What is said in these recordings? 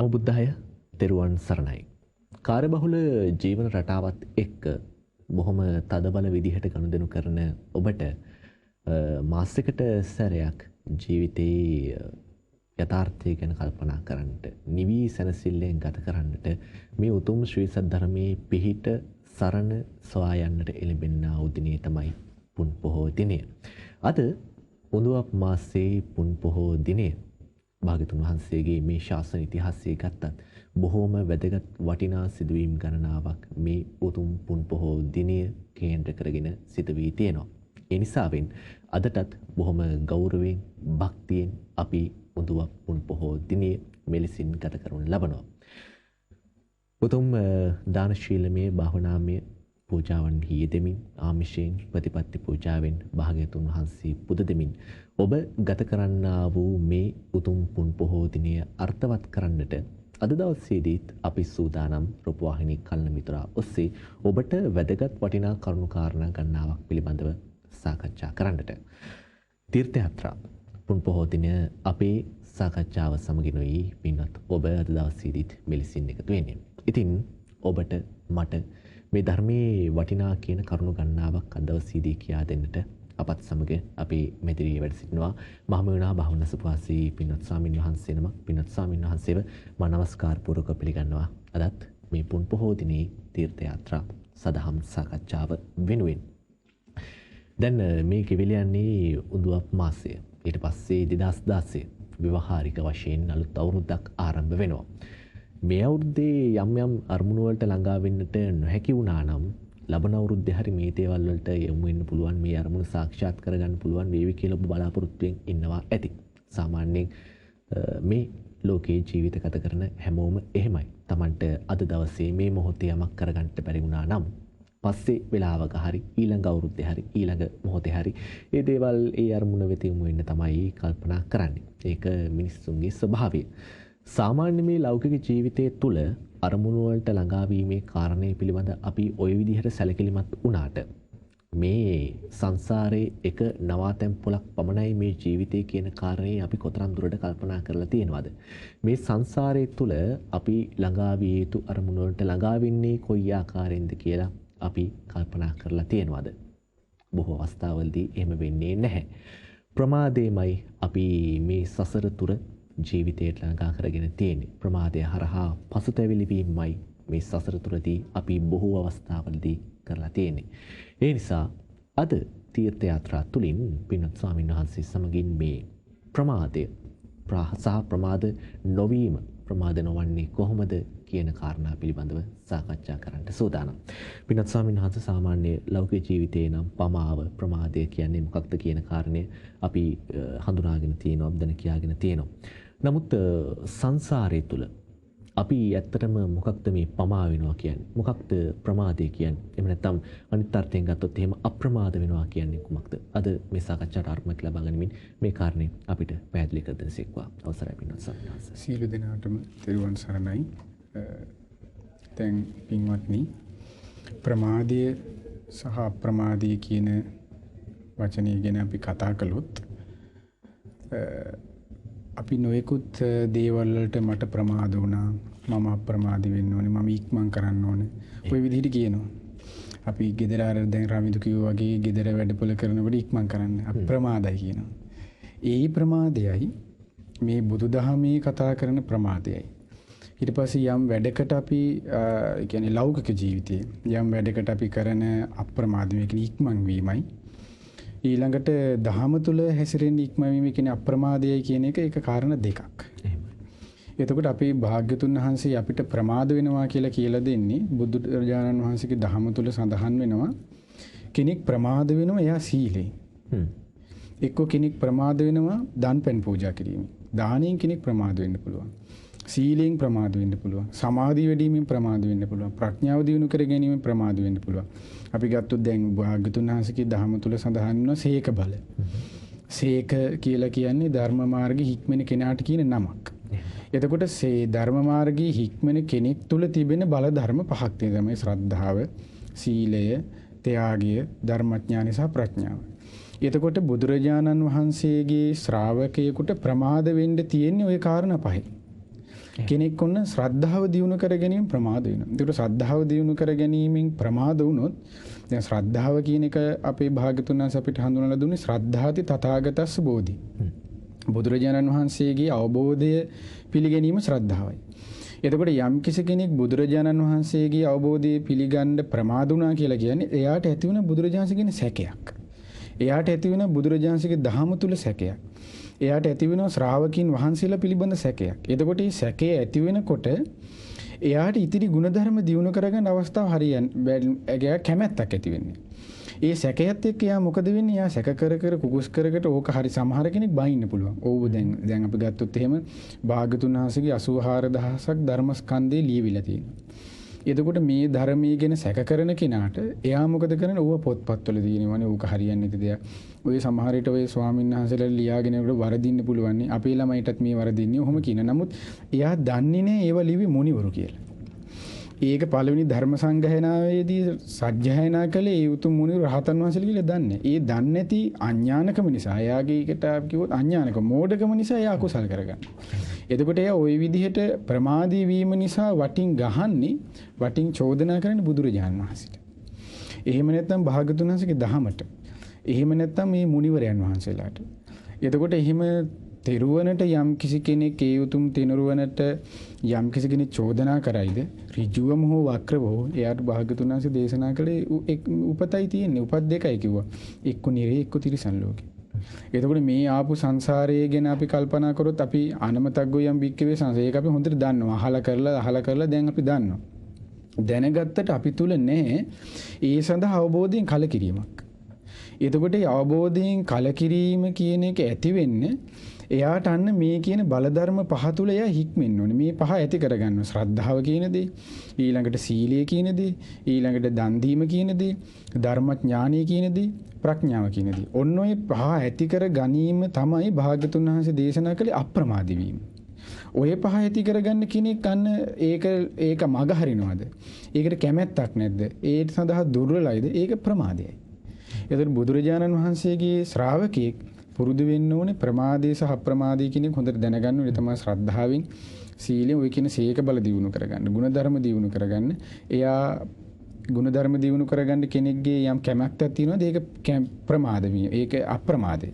නම බුද්ධාය තෙරුවන් සරණයි. කාර්යබහුල ජීවන රටාවත් එක්ක බොහොම තදබල විදිහට ගනුදෙනු කරන ඔබට මාසයකට සැරයක් ජීවිතේ යථාර්ථය ගැන කල්පනා කරන්නට, නිවි සැනසෙල්ලෙන් ගත කරන්නට මේ උතුම් ශ්‍රී සද්ධර්මයේ පිහිට සරණ සොයා යන්නට එළඹෙනා වූ දිනේ තමයි පුන් පොහෝ දිනය. අද උඳුවප් මාසයේ පුන් පොහෝ දිනය භාග්‍යතුන් වහන්සේගේ මේ ශාසන ඉතිහාසයේ ගත්තත් බොහෝම වැදගත් වටිනා සිදුවීම් ගණනාවක් මේ උතුම් පුන් පොහෝ දිනය කේන්ද්‍ර කරගෙන සිදු වී තියෙනවා. ඒ නිසාවෙන් අදටත් බොහොම ගෞරවයෙන් භක්තියෙන් අපි උඳුවප් පුන් පොහෝ දිනය මෙලෙසින් ගත කරනු ලබනවා. උතුම් දානශීලමය භාවනාමය පූජාවන්හි යෙදෙමින් ආමිෂයෙන් ප්‍රතිපත්ති පූජාවෙන් භාග්‍යතුන් වහන්සේ පුද දෙමින් ඔබ ගත කරන්නා වූ මේ උතුම් පුන් පොහෝ දිනය අර්ථවත් කරන්නට අද දවසේදීත් අපි සූදානම් රූපවාහිනී කල්න මිතුරා ඔස්සේ ඔබට වැදගත් වටිනා කරුණු කාරණා ගණනාවක් පිළිබඳව සාකච්ඡා කරන්නට. තීර්ථ යාත්‍රා පුන් පොහෝ දිනය අපේ සාකච්ඡාව සමගිනුයි පින්වත් ඔබ අද දවසේදීත් මෙලෙසින් එකතු වෙන්නේ. ඉතින් ඔබට මට මේ ධර්මයේ වටිනා කියන කරුණු ගණනාවක් අද දවසේදී කියා දෙන්නට අපත් සමග අපි මෙදිරියේ වැඩ සිටිනවා මහමෙවුනා භාවනා සුපාසී පින්වත් ස්වාමින් වහන්සේ නමක්. පින්වත් ස්වාමින් වහන්සේව මා නමස්කාර පූර්වක පිළිගන්නවා. අදත් මේ පුන් පොහෝ දිනේ තීර්ථ යාත්‍රා සදහම් සාකච්ඡාව වෙනුවෙන්. දැන් මේ කෙවිල යන්නේ උඳුවප් මාසය. ඊට පස්සේ 2016 ව්‍යවහාරික වශයෙන් අලුත් අවුරුද්දක් ආරම්භ වෙනවා. මේ අවුරුද්දේ යම් යම් අරමුණු වලට ළඟා වෙන්නට නොහැකි වුණා නම් ලබන අවුරුද්දේ හරි මේ දේවල් වලට යොමු වෙන්න පුළුවන්, මේ අරමුණු සාක්ෂාත් කරගන්න පුළුවන් වේවි කියලා ඔබ බලාපොරොත්තුෙන් ඉන්නවා ඇති. සාමාන්‍යයෙන් මේ ලෝකේ ජීවිත ගත කරන හැමෝම එහෙමයි. Tamanට අද දවසේ මේ මොහොතේ යමක් කරගන්න බැරි වුණා නම් පස්සේ වෙලාවක හරි ඊළඟ අවුරුද්දේ හරි ඊළඟ මොහොතේ හරි ඒ දේවල් ඒ අරමුණ වෙත යොමු වෙන්න තමයි කල්පනා කරන්නේ. ඒක මිනිස්සුන්ගේ ස්වභාවය. සාමාන්‍ය මේ ලෞකික ජීවිතයේ තුල අරමුණු වලට ළඟාවීමේ කාරණේ පිළිබඳ අපි ওই විදිහට සැලකිලිමත් වුණාට මේ සංසාරයේ එක නවාතැන් පොලක් පමණයි මේ ජීවිතය කියන කාරණේ අපි කොතරම් දුරට කල්පනා කරලා තියෙනවද? මේ සංසාරයේ තුල අපි ළඟාවිය යුතු අරමුණු වලට ළඟා වෙන්නේ කොයි ආකාරයෙන්ද කියලා අපි කල්පනා කරලා තියෙනවද? බොහෝ අවස්ථාවලදී එහෙම වෙන්නේ නැහැ. ප්‍රමාදයමයි අපි මේ සසර තුර ජීවිතයට ළඟා කරගෙන තියෙන්නේ. ප්‍රමාදය හරහා පසුතැවිලි වීමයි මේ සසර තුරදී අපි බොහෝ අවස්ථාවලදී කරලා තියෙන්නේ. ඒ නිසා අද තීර්ථ යාත්‍රා තුලින් පින්වත් ස්වාමීන් වහන්සේ සමගින් මේ ප්‍රමාදය සහ ප්‍රමාද නොවීම, ප්‍රමාද නොවන්නේ කොහොමද කියන කාරණා පිළිබඳව සාකච්ඡා කරන්න සූදානම්. පින්වත් ස්වාමීන් වහන්සේ සාමාන්‍ය ලෞකික ජීවිතේ නම් පමාව ප්‍රමාදය කියන්නේ මොකක්ද කියන කාරණය අපි හඳුනාගෙන තියෙනවා, දැන කියාගෙන තියෙනවා. නමුත් සංසාරය තුල අපි ඇත්තටම මොකක්ද මේ පමා වෙනවා කියන්නේ? මොකක්ද ප්‍රමාදය කියන්නේ? එහෙම නැත්නම් අනිත් අර්ථයෙන් ගත්තොත් එහෙම අප්‍රමාද වෙනවා කියන්නේ කුමක්ද? අද මේ සාකච්ඡාට අර්ථයක් ලබා ගැනීමෙන් මේ කාරණේ අපිට පැහැදිලි කර දෙන්න සීක්වා. අවසරයි පින්වත් ස්වාමීන් වහන්සේ. සීල දෙනාටම තෙරුවන් සරණයි. දැන් පින්වත්නි, ප්‍රමාදය සහ අප්‍රමාදය කියන වචනය ගැන අපි කතා කළොත් අපි නොයෙකුත් දේවල් වලට මට ප්‍රමාද වුණා, මම අප්‍රමාදී වෙන්න ඕනේ, මම ඉක්මන් කරන්න ඕනේ, ඔය විදිහට කියනවා. අපි ගෙදර අර දැන් රාමිදු කිව්වා වගේ ගෙදර වැඩපොළ කරනකොට ඉක්මන් කරන්න අප්‍රමාදයි කියනවා. ඒ ප්‍රමාදයයි මේ බුදුදහමේ කතා කරන ප්‍රමාදයයි. ඊට පස්සේ යම් වැඩකට අපි කියන්නේ ලෞකික ජීවිතයේ යම් වැඩකට අපි කරන අප්‍රමාදීව කියන ඉක්මන් වීමයි, ඊළඟට දහම තුල හැසිරෙන ඉක්මවීම කියන්නේ අප්‍රමාදයයි කියන එක කාරණා දෙකක්. එතකොට අපේ භාග්‍යතුන් වහන්සේ අපිට ප්‍රමාද වෙනවා කියලා දෙන්නේ බුදුරජාණන් වහන්සේගේ දහම තුල සඳහන් වෙනවා. කෙනෙක් ප්‍රමාද වෙනවා එයා සීලෙන්. එක්ක කෙනෙක් ප්‍රමාද වෙනවා දන් පෙන් පූජා කිරීමෙන්. දානෙන් කෙනෙක් ප්‍රමාද වෙන්න පුළුවන්. සීලෙන් ප්‍රමාද වෙන්න පුළුවන්. සමාධිය වැඩිවීමෙන් ප්‍රමාද වෙන්න පුළුවන්. ප්‍රඥාව දියුණු කර ගැනීමෙන් ප්‍රමාද වෙන්න පුළුවන්. අපි ගත්තොත් දැන් භාග්‍යතුන් වහන්සේගේ දහම තුල සඳහන් වෙනවා සීක බල. සීක කියලා කියන්නේ ධර්ම මාර්ගයේ හික්මෙන කෙනාට කියන නමක්. එතකොට ධර්ම මාර්ගයේ හික්මෙන කෙනෙක් තුල තිබෙන බල ධර්ම පහක් තමයි ශ්‍රද්ධාව, සීලය, ත්‍යාගය, ධර්මඥානය සහ ප්‍රඥාව. එතකොට බුදුරජාණන් වහන්සේගේ ශ්‍රාවකයෙකුට ප්‍රමාද වෙන්න තියෙන්නේ ওই කාරණා පහයි. කෙනෙක් ඔන්න ශ්‍රද්ධාව දියුණු කර ගැනීම ප්‍රමාද වෙනවා. ඒකට ශ්‍රද්ධාව දියුණු කර ගැනීමෙන් ප්‍රමාද වුණොත් දැන් ශ්‍රද්ධාව කියන එක අපේ භාග්‍යතුන් වහන්සේ අපිට හඳුන්වලා දුන්නේ ශ්‍රද්ධාති තථාගතස්ස බෝධි. බුදුරජාණන් වහන්සේගේ අවබෝධය පිළිගැනීම ශ්‍රද්ධාවයි. එතකොට යම් කිසි කෙනෙක් බුදුරජාණන් වහන්සේගේ අවබෝධය පිළිගන්න ප්‍රමාද වුණා කියලා කියන්නේ එයාට ඇති වෙන බුදුරජාණන්සේ කියන සැකයක්. එයාට ඇති වෙන බුදුරජාණන්සේගේ දහම තුල සැකයක්. එයාට ඇති වෙන ශ්‍රාවකින් වහන්සේලා පිළිබඳ සැකයක්. එතකොට මේ සැකය ඇති වෙනකොට එයාට ඉතිරි ගුණධර්ම දියුණු කරගන්න අවස්ථාව හරියන්නේ කැමැත්තක් ඇති වෙන්නේ. ඒ සැකයත් එක්ක එයා මොකද වෙන්නේ? එයා සැක කර කර කුකුස් කරකට ඕක හරි සමහර කෙනෙක් බයින්න පුළුවන්. ඕව දැන් අපි ගත්තොත් එහෙම භාග්‍යතුන් වහන්සේගේ 84000ක් ධර්මස්කන්ධේ ලියවිලා තියෙනවා. එතකොට මේ ධර්මයේ ගැන සැක කරන කෙනාට එයා මොකද කරන්නේ? ඕව පොත්පත්වල දිනවනේ ඕක හරියන්නේ නැති දෙයක්. ඔය සමහර විට ඔය ස්වාමීන් වහන්සේලා ලියාගෙන ඒකට වරදින්න පුළුවන් නේ. අපේ ළමයිටත් මේ වරදින්නේ ඔහොම කියන. නමුත් එයා දන්නේ නැහැ ඒව ලිවි මුනිවරු කියලා. ඒක පළවෙනි ධර්ම සංගායනාවේදී සජ්ජායනා කළේ ඒ උතුම් මුනිවරු රහතන් වහන්සේලා කියලා දන්නේ. ඒ දන්නේ නැති අඥානකම නිසා එයාගේ එකට කිව්වොත් අඥානකම මෝඩකම නිසා එයා අකුසල් කරගන්නවා. එතකොට එයා ওই විදිහට ප්‍රමාදී වීම නිසා වටින් ගහන්නේ වටින් චෝදනා කරන්නේ බුදුරජාණන් වහන්සේට. එහෙම නැත්නම් භාගතුන් වහන්සේගේ දහමට. එහෙම නැත්නම් මේ මුනිවරයන් වහන්සේලාට. එතකොට එහෙම තෙරුවනට යම් කිසි කෙනෙක් ඒ උතුම් තෙරුවනට යම් කිසි කෙනෙක් චෝදනා කරයිද ඍජුවම හෝ වක්‍රව හෝ එයාට භාගතුන් වහන්සේ දේශනා කළේ උපතයි තියෙන්නේ. උපත් දෙකයි කිව්වා. එක්ක නිරේ එක්ක තිරිසන් ලෝකේ. එතකොට මේ ආපු සංසාරයේ ගැන අපි කල්පනා කරොත් අපි අනමතග්ගෝ යම් බික්කවේ සංසාරය ඒක අපි හොඳට දන්නවා. අහලා කරලා දැන් අපි දන්නවා. දැනගත්තට අපි තුල නැහැ ඒ සඳහා අවබෝධයෙන් කලකිරීමක්. එතකොට ඒ අවබෝධයෙන් කලකිරීම කියන එක ඇති වෙන්නේ එයාට අන්න මේ කියන බලධර්ම පහ තුල එයා හික්මෙන්න ඕනේ. මේ පහ ඇති කරගන්නවා. ශ්‍රද්ධාව කියන දේ, ඊළඟට සීලය කියන දේ, ඊළඟට දන් දීම කියන දේ, ධර්මඥානය කියන දේ, ප්‍රඥාව කියන දේ. ඔන්න ඔය පහ ඇති කර ගැනීම තමයි භාග්‍යතුන් වහන්සේ දේශනා කළේ අප්‍රමාදී වීම. ඔය පහ ඇති කරගන්න කෙනෙක් අන්න ඒක මග හරිනවද? ඒකට කැමැත්තක් නැද්ද? ඒ සඳහා දුර්වලයිද? ඒක ප්‍රමාදයයි. එතකොට බුදුරජාණන් වහන්සේගේ ශ්‍රාවකෙක් පුරුදු වෙන්න ඕනේ ප්‍රමාදේ සහ අප්‍රමාදී කියන එක හොඳට දැනගන්න ඕනේ. තමයි ශ්‍රද්ධාවෙන් සීලෙන් ඔය කියන සීක බල දියුණු කරගන්න, ගුණධර්ම දියුණු කරගන්න. එයා ගුණධර්ම දියුණු කරගන්න කෙනෙක්ගේ යම් කැමැත්තක් තියෙනවද? ඒක ප්‍රමාද වීම. ඒක අප්‍රමාදේ.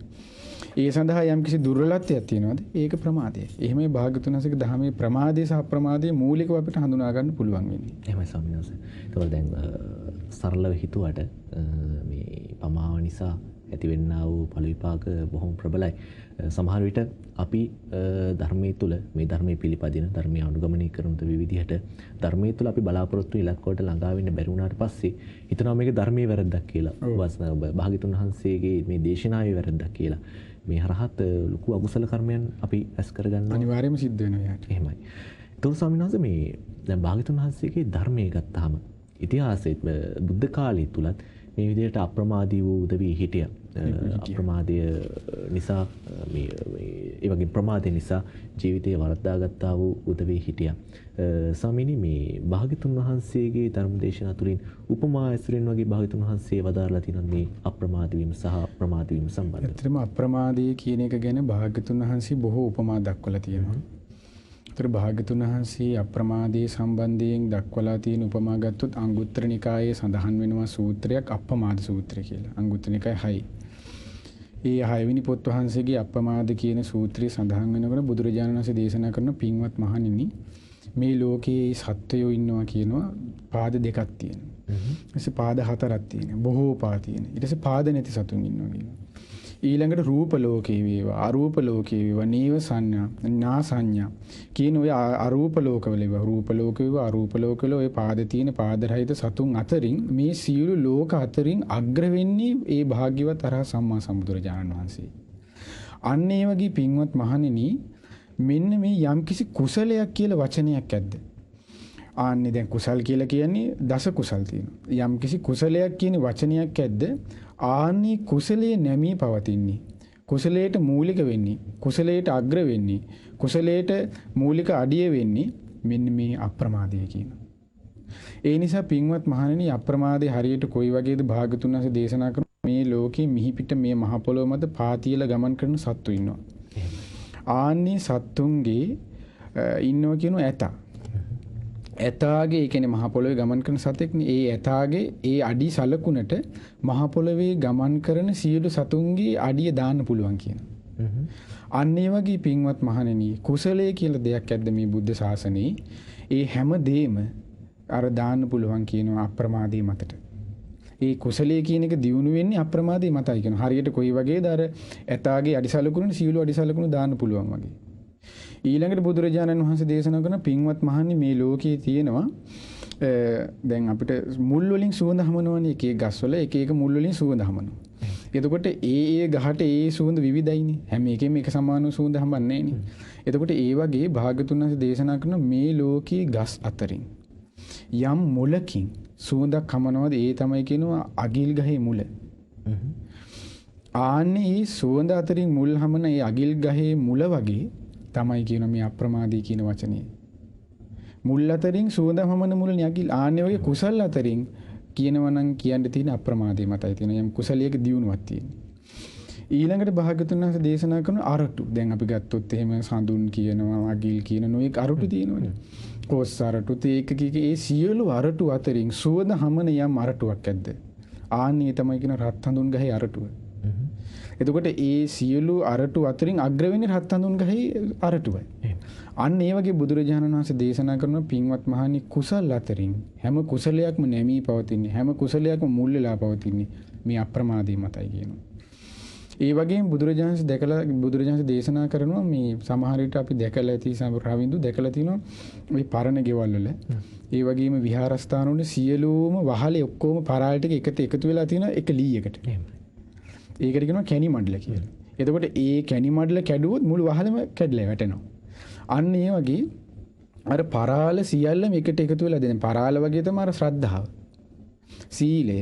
ඒ සඳහා යම් කිසි දුර්වලත්වයක් තියෙනවද? ඒක ප්‍රමාදය. එහෙමයි භාග්‍යතුන් වහන්සේගේ ධර්මයේ ප්‍රමාදේ සහ අප්‍රමාදයේ මූලිකව අපිට හඳුනා ගන්න පුළුවන් වෙන්නේ. එහෙමයි ස්වාමීන් වහන්සේ. ඒතකොට දැන් සරලව හිතුවට මේ පමාව නිසා ඇතිවෙන්නා වූ ඵල විපාක බොහොම ප්‍රබලයි. සමහර විට අපි ධර්මයේ තුල මේ ධර්මයේ පිළිපදින ධර්මයේ අනුගමනය කරන විවිධයට ධර්මයේ තුල අපි බලාපොරොත්තු ඉලක්කවලට ළඟා වෙන්න බැරි වුණාට පස්සේ හිතනවා මේක ධර්මයේ වැරද්දක් කියලා. භාග්‍යතුන් වහන්සේගේ මේ දේශනාවේ වැරද්දක් කියලා. මේ හරහත් ලොකු අකුසල කර්මයන් අපි රැස් කරගන්නවා. අනිවාර්යයෙන්ම සිද්ධ වෙනවා යාට. එහෙමයි. ඒතකොට ස්වාමීන් වහන්සේ මේ දැන් භාග්‍යතුන් වහන්සේගේ ධර්මයේ ගත්තාම ඉතිහාසයේ බුද්ධ කාලය තුලත් මේ විදිහට අප්‍රමාදී වූ උදවි හිටියා. අප්‍රමාදය නිසා ඒ වගේ ප්‍රමාදය නිසා ජීවිතය වරද්දාගත්තා වූ උදවි හිටියා. ස්වාමීනි මේ භාග්‍යතුන් වහන්සේගේ ධර්ම දේශනා තුළින් උපමා ඇසුරෙන් වගේ භාග්‍යතුන් වහන්සේ වදාරලා තියෙනවා මේ අප්‍රමාදී වීම සහ ප්‍රමාදී වීම සම්බන්ධව. ඇත්තටම අප්‍රමාදී කියන එක ගැන භාග්‍යතුන් වහන්සේ බොහෝ උපමා දක්වලා තියෙනවා. ඒතර භාග්‍යතුන් වහන්සේ අප්‍රමාදයේ සම්බන්ධයෙන් දක්වලා තියෙන උපමා ගත්තොත් අංගුත්තර නිකායේ සඳහන් වෙනවා සූත්‍රයක් අප්‍රමාද සූත්‍රය කියලා. අංගුත්තර නිකායේ 6. ඒ 6 වෙනි පොත් වහන්සේගේ අප්‍රමාද කියන සූත්‍රය සඳහන් වෙනකොට බුදුරජාණන් වහන්සේ දේශනා කරන පින්වත් මහණෙනි මේ ලෝකයේ සත්වයෝ ඉන්නවා කියනවා පාද දෙකක් තියෙනවා. ඊට පාද හතරක් තියෙනවා. බොහෝ පා තියෙනවා. ඊට පස්සේ පාද නැති සතුන් ඉන්නවා කියනවා. ඊළඟට රූප ලෝකේ වේවා අරූප ලෝකේ වේවා නීව සංඥා නා සංඥා කියන ඔය අරූප ලෝකවල වේවා රූප ලෝක වේවා අරූප ලෝකවල ඔය පාද තියෙන පාද රහිත සතුන් අතරින් මේ සියලු ලෝක අතරින් අග්‍ර වෙන්නේ ඒ භාග්‍යවත් අරහ සම්මා සම්බුදුරජාණන් වහන්සේ. අන්න ඒ වගේ පින්වත් මහණෙනි මෙන්න මේ යම්කිසි කුසලයක් කියලා වචනයක් ඇද්ද? ආන්නේ දැන් කුසල් කියලා කියන්නේ දස කුසල් තියෙනවා. යම්කිසි කුසලයක් කියන වචනයක් ඇද්ද? ආන්නේ කුසලයේ නැමී පවතින්නේ. කුසලයට මූලික වෙන්නේ. කුසලයට අග්‍ර වෙන්නේ. කුසලයට මූලික අඩිය වෙන්නේ මෙන්න මේ අප්‍රමාදය කියන. ඒ නිසා පින්වත් මහණෙනි අප්‍රමාදේ හරියට කොයි වගේද භාගතුන් වහන්සේ දේශනා කරන මේ ලෝකේ මිහිපිට මේ මහ පොළොව මත පාතියලා ගමන් කරන සත්තු ඉන්නවා. ආන්නේ සත්තුන්ගේ ඉන්නවා කියනවා ඇතා. ඇතාගේ ඒ කියන්නේ මහ පොළොවේ ගමන් කරන සතෙක්නේ. ඒ ඇතාගේ ඒ අඩි සලකුණට මහ පොළොවේ ගමන් කරන සියලු සතුන්ගේ අඩිය දාන්න පුළුවන් කියනවා. අන්න ඒ වගේ පින්වත් මහණෙනි කුසලයේ කියලා දෙයක් ඇද්ද මේ බුද්ධ ශාසනයේ? ඒ හැම දෙෙම අර දාන්න පුළුවන් කියනවා අප්‍රමාදී මතට. ඒ කුසලයේ කියන එක දියුණු වෙන්නේ අප්‍රමාදී මතයි කියනවා. හරියට කොයි වගේද අර ඇතාගේ අඩිසලකුණේ සියලු අඩිසලකුණු දාන්න පුළුවන් වගේ. ඊළඟට බුදුරජාණන් වහන්සේ දේශනා කරන පින්වත් මහණනි මේ ලෝකයේ තියෙනවා දැන් අපිට මුල් වලින් සුවඳ හමනවනේ එක එක ගස්වල එක එක මුල් වලින් සුවඳ හමනවා. එතකොට ඒ ගහට ඒ සුවඳ විවිධයිනේ. හැම එකෙම එක සමානව සුවඳ හමන්නේ නෑනේ. එතකොට ඒ වගේ භාග්‍යතුන් වහන්සේ දේශනා කරන මේ ලෝකයේ ගස් අතරින් යම් මුලකින් සුවඳක් හමනවාද ඒ තමයි කියනවා අගිල් ගහේ මුල. ආන්නේ මේ සුවඳ අතරින් මුල් හමන ඒ අගිල් ගහේ මුල වගේ තමයි කියන මේ අප්‍රමාදී කියන වචනේ. මුල් අතරින් සුවඳ හමන මුලනේ අගිල්. ආන්නේ වගේ කුසල් අතරින් කියනවා නම් කියන්න තියෙන අප්‍රමාදී මතයි තියෙන යම් කුසලයක දියුණුවක් තියෙනවා. ඊළඟට භාග්‍යතුන් වහන්සේ දේශනා කරන අරටු. දැන් අපි ගත්තොත් එහෙම සඳුන් කියනවා අගිල් කියන නොයෙක් අරටු තියෙනවනේ. කොස් අරටු තේක ඒ සියලු අරටු අතරින් සුවඳ හමන යම් අරටුවක් ඇද්ද? ආන්නේ තමයි කියන රත් හඳුන් ගහේ අරටුව. එතකොට ඒ සියලු අරටු අතරින් අග්‍ර වෙන්නේ රත් හඳුන් ගහේ අරටුවයි. අන්න ඒ වගේ බුදුරජාණන් වහන්සේ දේශනා කරන පින්වත් මහණනි කුසල් අතරින් හැම කුසලයක්ම නැමී පවතින්නේ හැම කුසලයක්ම මුල් වෙලා පවතින්නේ මේ අප්‍රමාදී මතයි කියනවා. ඒ වගේම බුදුරජාණන් දේශනා කරනවා මේ සමහර විට අපි දැකලා ඇති රවින්දු දැකලා තිනවා මේ පරණ ගෙවල් වල ඒ වගේම විහාරස්ථාන වල සියලුම වහලේ ඔක්කොම පරාල ටික එකතු වෙලා තියෙන එක ලීයකට. ඒකට කියනවා කැණි මඩල කියලා. එතකොට ඒ කැණි මඩල කැඩුවොත් මුළු වහලම කැඩලා වැටෙනවා. අන්න ඒ වගේ අර පරාල සියල්ලම එකට එකතු වෙලා දෙන පරාල වගේ තමයි අර ශ්‍රද්ධාව. සීලය,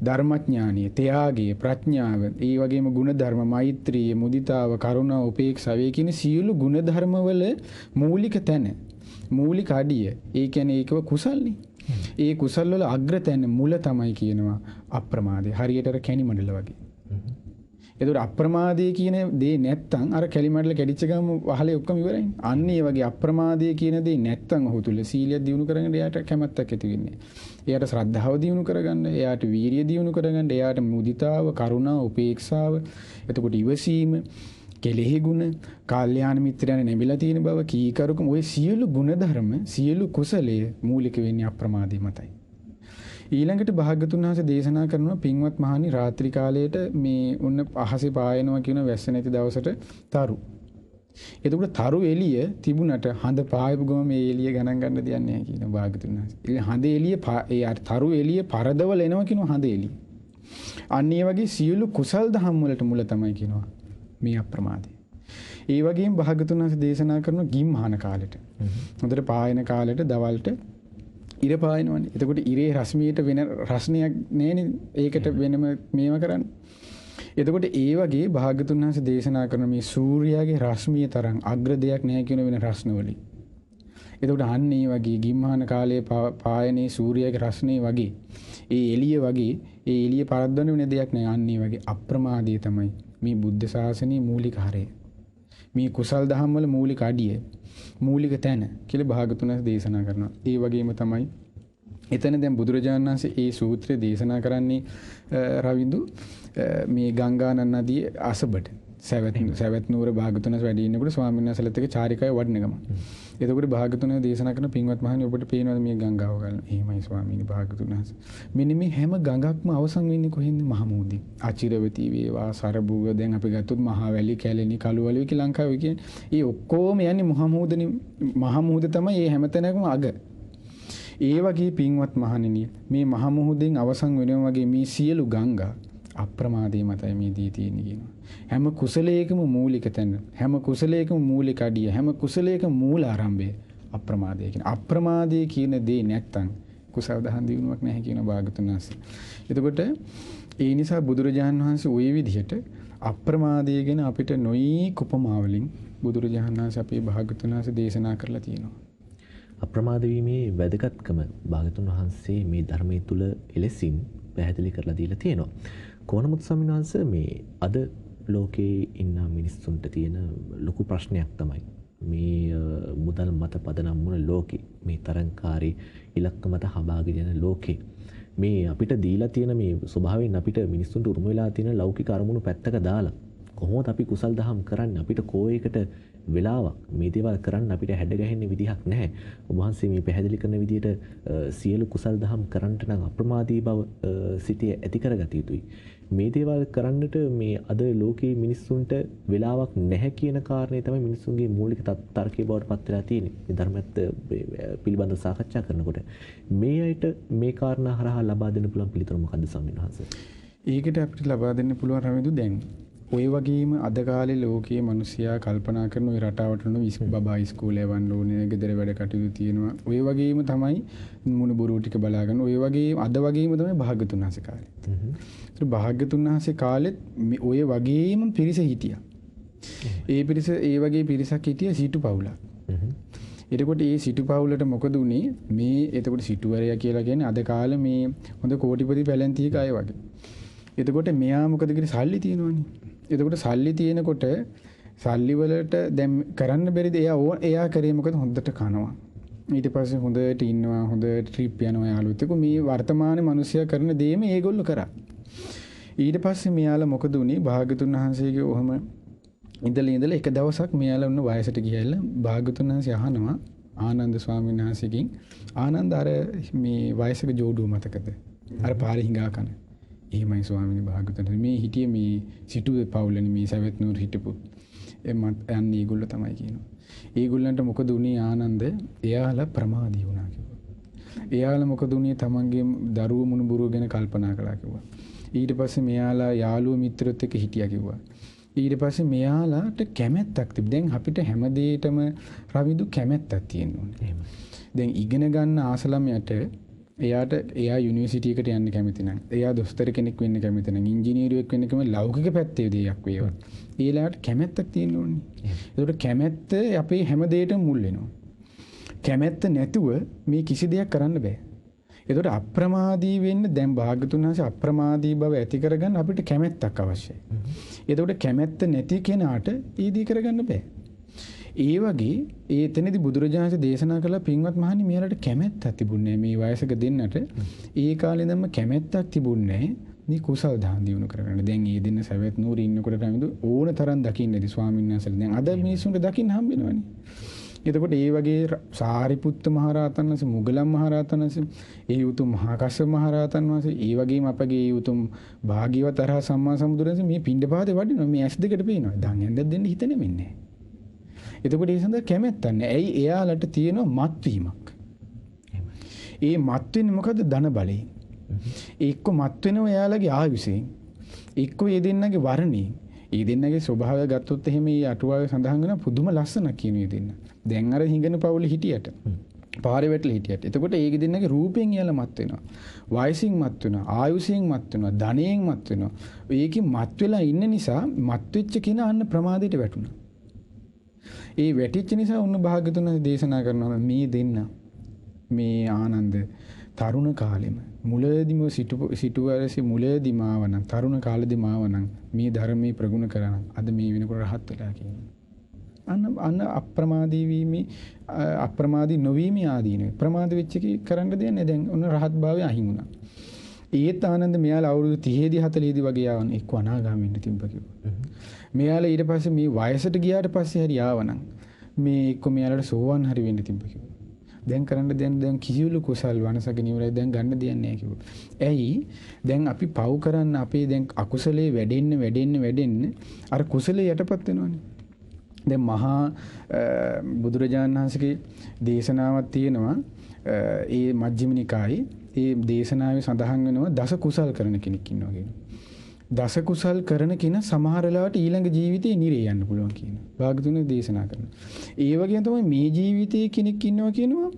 ධර්මඥානිය, ත්‍යාගය, ප්‍රඥාව, ඒ වගේම ගුණධර්ම, මෛත්‍රිය, මුදිතාව, කරුණාව, උපේක්ෂාව කියන සියලු ගුණධර්ම වල මූලික තැන, මූලික අඩිය. ඒ කියන්නේ ඒකව කුසල්නේ. ඒ කුසල් වල අග්‍ර තැන මුල තමයි කියනවා අප්‍රමාදය. හරියට අර කැණි මඩල වගේ. එතකොට අප්‍රමාදයේ කියන දේ නැත්තම් අර කැලිමඩල කැඩිච්ච ගම වහලේ ඔක්කොම ඉවරයිනේ. අන්න ඒ වගේ අප්‍රමාදයේ කියන දේ නැත්තම් ඔහු තුල සීලය දියුණු කරගන්න එයාට කැමැත්තක් ඇති වෙන්නේ. එයාට ශ්‍රද්ධාව දියුණු කරගන්න, එයාට වීරිය දියුණු කරගන්න, එයාට මුදිතාව, කරුණාව, උපේක්ෂාව, එතකොට ඉවසීම, කෙලෙහි ගුණ, කල්යාණ මිත්‍රයන් නැඹිලා තියෙන බව, කීකරුකම ඔය සියලු ගුණධර්ම, සියලු කුසලයේ මූලික වෙන්නේ අප්‍රමාදයේ මතයි. ඊළඟට භාග්‍යතුන් වහන්සේ දේශනා කරනවා පින්වත් මහණනි රාත්‍රී කාලයට මේ උන්න අහසේ පායනවා කියන වැස්ස නැති දවසට තරු. එතකොට තරු එළිය තිබුණට හඳ පායපු ගම මේ එළිය ගණන් ගන්න දෙයක් නැහැ කියන භාග්‍යතුන් වහන්සේ. හඳ එළිය ඒ තරු එළිය පරදවල එනවා කියන හඳ එළිය. අන්න ඒ වගේ සියලු කුසල් දහම් වලට මුල තමයි කියනවා මේ අප්‍රමාදය. ඒ වගේම භාග්‍යතුන් වහන්සේ දේශනා කරන ගිම්හාන කාලෙට. හොඳට පායන කාලෙට දවල්ට ඉර පායනවනේ. එතකොට ඉරේ රශ්මියට වෙන රස්නයක් නැහැනේ. ඒකට වෙනම මේව කරන්න. එතකොට ඒ වගේ භාග්‍යතුන් වහන්සේ දේශනා කරන මේ සූර්යාගේ රශ්මිය තරම් අග්‍ර දෙයක් නැහැ කියන වෙන රස්න වලින්. එතකොට අන්න ඒ වගේ ගිම්හාන කාලයේ පායනේ සූර්යාගේ රස්නේ වගේ ඒ එළිය වගේ ඒ එළිය පරද්දන්න වෙන දෙයක් නැහැ. අන්න ඒ වගේ අප්‍රමාදයේ තමයි මේ බුද්ධ ශාසනයේ මූලික හරය. මේ කුසල් දහම් වල මූලික අඩිය මූලික තැන කියලා භාගතුන් වහන්සේ දේශනා කරනවා. ඒ වගේම තමයි එතන දැන් බුදුරජාණන් වහන්සේ ඒ සූත්‍රය දේශනා කරන්නේ රවින්දු මේ ගංගානන් නදියේ අසබට සවැත් නුවර භාගතුන් වහන්සේ වැඩ ඉන්නකොට ස්වාමීන් වහන්සේලාත් එක්ක චාරිකාවේ වඩන ගම. එතකොට භාගතුන් වහන්සේ දේශනා කරන පින්වත් මහණනි ඔබට පේනවද මේ ගංගාව ගන්න? එහෙමයි ස්වාමීනි භාගතුන් වහන්සේ. මෙන්න මේ හැම ගඟක්ම අවසන් වෙන්නේ කොහෙන්ද? මහමූදේ. අචිරවති වේවා සරබුව දැන් අපි ගත්තොත් මහවැලි, කැලණි, කළුවලි කියලා ලංකාවේ කියන්නේ. ඒ ඔක්කොම යන්නේ මහමූදනේ. මහමූද තමයි මේ හැමතැනකම අග. ඒ වගේ පින්වත් මහණෙනි මේ මහමුහුදෙන් අවසන් වෙනවා වගේ මේ සියලු ගංගා අප්‍රමාදයේ මතයි මේ දී තියෙන්නේ කියනවා. හැම කුසලයකම මූලික තැන, හැම කුසලයකම මූලික අඩිය, හැම කුසලයකම මූල ආරම්භය අප්‍රමාදය කියන. අප්‍රමාදයේ කියන දේ නැත්තම් කුසල දහම් දිනුවක් නැහැ කියන භාගතුන් වහන්සේ. එතකොට ඒ නිසා බුදුරජාණන් වහන්සේ ওই විදිහට අප්‍රමාදය ගැන අපිට නොයෙක් උපමා වලින් බුදුරජාණන් වහන්සේ අපේ භාගතුන් වහන්සේ දේශනා කරලා තියෙනවා. අප්‍රමාද වීමේ වැදගත්කම භාගතුන් වහන්සේ මේ ධර්මයේ තුල එලෙසින් පැහැදිලි කරලා දීලා තියෙනවා. කොණමුත් ස්වාමීන් වහන්සේ මේ අද ලෝකේ ඉන්න මිනිස්සුන්ට තියෙන ලොකු ප්‍රශ්නයක් තමයි මේ මුදල් මත පදනම් වුණ ලෝකේ මේ තරංකාරී ඉලක්ක මත හබාගෙන යන ලෝකේ මේ අපිට දීලා තියෙන මේ ස්වභාවයෙන් අපිට මිනිස්සුන්ට උරුම වෙලා තියෙන ලෞකික අරමුණු පැත්තක දාලා කොහොමද අපි කුසල් දහම් කරන්නේ? අපිට කෝයකට වෙලාවක් මේ දේවල් කරන්න අපිට හැඩගැහෙන්න විදිහක් නැහැ. ඔබ වහන්සේ මේ පැහැදිලි කරන විදිහට සියලු කුසල් දහම් කරන්නට නම් අප්‍රමාදී බව සිතේ ඇති කරගත යුතුයි. මේ දේවල් කරන්නට මේ අද ලෝකයේ මිනිස්සුන්ට වෙලාවක් නැහැ කියන කාරණේ තමයි මිනිස්සුන්ගේ මූලික තර්කයේ බවට පත් වෙලා තියෙන්නේ. මේ ධර්මයත් පිළිබඳව සාකච්ඡා කරනකොට මේ අයට මේ කාරණා හරහා ලබා දෙන්න පුළුවන් පිළිතුර මොකද්ද ස්වාමීන් වහන්සේ? ඒකට අපිට ලබා දෙන්න පුළුවන් රමිදු දැන් ඔය වගේම අද කාලේ ලෝකයේ මිනිස්සයා කල්පනා කරන ඔය රටාවට නෝ බබා ඉස්කෝලේ යවන්න ඕනේ, ගෙදර වැඩ කටයුතු තියෙනවා. ඔය වගේම තමයි මුණු බොරු ටික බලාගෙන ඔය වගේ අද වගේම තමයි භාග්‍යතුන් වහන්සේ කාලේ. ඒත් භාග්‍යතුන් වහන්සේ කාලෙත් ඔය වගේම පිරිස හිටියා. ඒ පිරිස ඒ වගේ පිරිසක් හිටිය සිටු පවුලක්. එතකොට මේ සිටු පවුලට මොකද උනේ? මේ එතකොට සිටුවරයා කියලා කියන්නේ අද කාලේ මේ හොඳ කෝටිපති පැලැන්තියක අය වගේ. එතකොට මෙයා මොකද කරේ? සල්ලි තියෙනවනේ. එතකොට සල්ලි තියෙනකොට සල්ලි වලට දැන් කරන්න බැරිද? එයා කරේ මොකද? හොඳට කනවා. ඊට පස්සේ හොඳට ඉන්නවා, හොඳ ට්‍රිප් යනවා යාළුවොත් එක්ක. මේ වර්තමාන මිනිස්සයා කරන දේම ඒගොල්ලෝ කරා. ඊට පස්සේ මෙයාලා මොකද උනේ? භාග්‍යතුන් වහන්සේගේ ඔහම ඉඳලා එක දවසක් මෙයාලා උන්න වයසට ගියලා භාග්‍යතුන් වහන්සේ අහනවා ආනන්ද ස්වාමීන් වහන්සේගෙන්, ආනන්ද අර මේ වයසක ජෝඩුව මතකද? අර පාරේ හිඟා කන. එහෙමයි ස්වාමීනි භාග්‍යවතුන් මේ හිටියේ මේ සිටුවේ පවුලනේ මේ සවැත් නුවර හිටපු එමත් යන්නේ ඒගොල්ලෝ තමයි කියනවා. ඒගොල්ලන්ට මොකද උනේ ආනන්ද? එයාලා ප්‍රමාදී වුණා කිව්වා. එයාලා මොකද උනේ? තමන්ගේ දරුවෝ මුණුබුරුව ගැන කල්පනා කළා කිව්වා. ඊට පස්සේ මෙයාලා යාළුවෝ මිත්‍රයොත් එක්ක හිටියා කිව්වා. ඊට පස්සේ මෙයාලාට කැමැත්තක් තිබ්බ. දැන් අපිට හැම දෙයකටම රවිදු කැමැත්තක් තියෙන්න ඕනේ. දැන් ඉගෙන ගන්න ආස ළමයට එයා යුනිවර්සිටි එකට යන්න කැමති නම්, එයා දොස්තර කෙනෙක් වෙන්න කැමති නම්, ඉංජිනේරුවෙක් වෙන්න කැමති ලෞකික පැත්තේ දෙයක් වේවා. ඒලාට කැමැත්තක් තියෙන්න ඕනේ. ඒකට කැමැත්ත අපේ හැම දෙයකටම මුල් වෙනවා. කැමැත්ත නැතුව මේ කිසි දෙයක් කරන්න බෑ. ඒකට අප්‍රමාදී වෙන්න දැන් භාග්‍යතුන් වහන්සේ අප්‍රමාදී බව ඇති කරගන්න අපිට කැමැත්තක් අවශ්‍යයි. ඒකට කැමැත්ත නැති කෙනාට ඊදී කරගන්න බෑ. ඒ වගේ එතනදී බුදුරජාණන් දේශනා කළ පින්වත් මහණනි මෙයාලට කැමැත්තක් තිබුණේ මේ වයසක දෙන්නට. ඒ කාලේ ඉඳන්ම කැමැත්තක් තිබුණේ මේ කුසල් දහම් දිනු කරගන්න. දැන් මේ දෙන්න සවැත් නුවර ඉන්නකොට තමයි ඕන තරම් දකින්නේදී ස්වාමීන් වහන්සේලා. දැන් අද මිනිස්සුන්ට දකින්න හම්බ වෙනවනේ. එතකොට ඒ වගේ සාරිපුත්ත මහරහතන් වහන්සේ, මුගලන් මහරහතන් වහන්සේ, ඒ උතුම් මහා කස්සප මහරහතන් වහන්සේ, ඒ වගේම අපගේ උතුම් භාග්‍යවත් අරහත් සම්මා සම්බුදුරජාණන් මේ පිණ්ඩපාතේ වඩිනවා. මේ ඇස් දෙකට පේනවා. දන් ඇඳක් දෙන්න හිත නෙමෙන්නේ. එතකොට ඒ සඳහා කැමැත්තක් නැහැ. ඇයි? එයාලට තියෙන මත්වීමක්. ඒ මත් වෙන්නේ මොකද්ද? ධන බලයෙන්. එක්ක මත් වෙනවා එයාලගේ ආයුෂයෙන්. එක්ක ඒ දෙන්නගේ වර්ණයෙන්. ඒ දෙන්නගේ ස්වභාවය ගත්තොත් එහෙම මේ අටුවාවේ සඳහන් වෙන පුදුම ලස්සනක් කියන ඒ දෙන්න. දැන් අර හිඟන පවුලේ හිටියට පාරේ වැටලා හිටියට. එතකොට ඒ දෙන්නගේ රූපයෙන් එයාලා මත් වෙනවා. වයසින් මත් වෙනවා. ආයුෂයෙන් මත් වෙනවා. ධනයෙන් මත් වෙනවා. ඒකේ මත් වෙලා ඉන්න නිසා මත් වෙච්ච කෙනා අන්න ප්‍රමාදයට වැටුණා. ඒ වැටිච්ච නිසා උන්න භාග්‍යතුන් දේශනා කරනවා මේ දෙන්න මේ ආනන්ද තරුණ කාලෙම මුලදීම සිටුවරසේ මුලදීම ආවනම් තරුණ කාලෙදීම ආවනම් මේ ධර්මයේ ප්‍රගුණ කරන අද මේ වෙනකොට රහත් වෙලා කියනවා. අන්න අප්‍රමාදී වීමේ අප්‍රමාදී නොවීමේ ආදීනේ ප්‍රමාද වෙච්ච කී කරන්න දෙන්නේ දැන් උන්න රහත් භාවය අහිං වුණා. ඒත් ආනන්ද මෙයාලා අවුරුදු 30දී 40දී වගේ ආවන එක්ක අනාගාමී වෙන්න තිබ්බ කිව්වා. මෙයාලා ඊට පස්සේ මේ වයසට ගියාට පස්සේ හරි ආවනම් මේ එක්ක මෙයාලට සෝවන් හරි වෙන්න තිබ්බ කිව්වා. දැන් කරන්න දැන් කිසිලු කුසල් වනසගෙන ඉවරයි දැන් ගන්න දෙයක් නැහැ කිව්වා. ඇයි? දැන් අපි පව් කරන්න අපේ දැන් අකුසලේ වැඩෙන්න අර කුසලේ යටපත් වෙනවනේ. දැන් මහා බුදුරජාණන් වහන්සේගේ දේශනාවක් තියෙනවා ඒ මජ්ක්‍ධිම නිකායේ ඒ දේශනාවේ සඳහන් වෙනවා දස කුසල් කරන කෙනෙක් ඉන්නවා කියනවා. දස කුසල් කරන කෙනා සමහර වෙලාවට ඊළඟ ජීවිතේ නිරේ යන්න පුළුවන් කියනවා. භාගතුනේ දේශනා කරනවා. ඒ වගේම තමයි මේ ජීවිතයේ කෙනෙක් ඉන්නවා කියනවා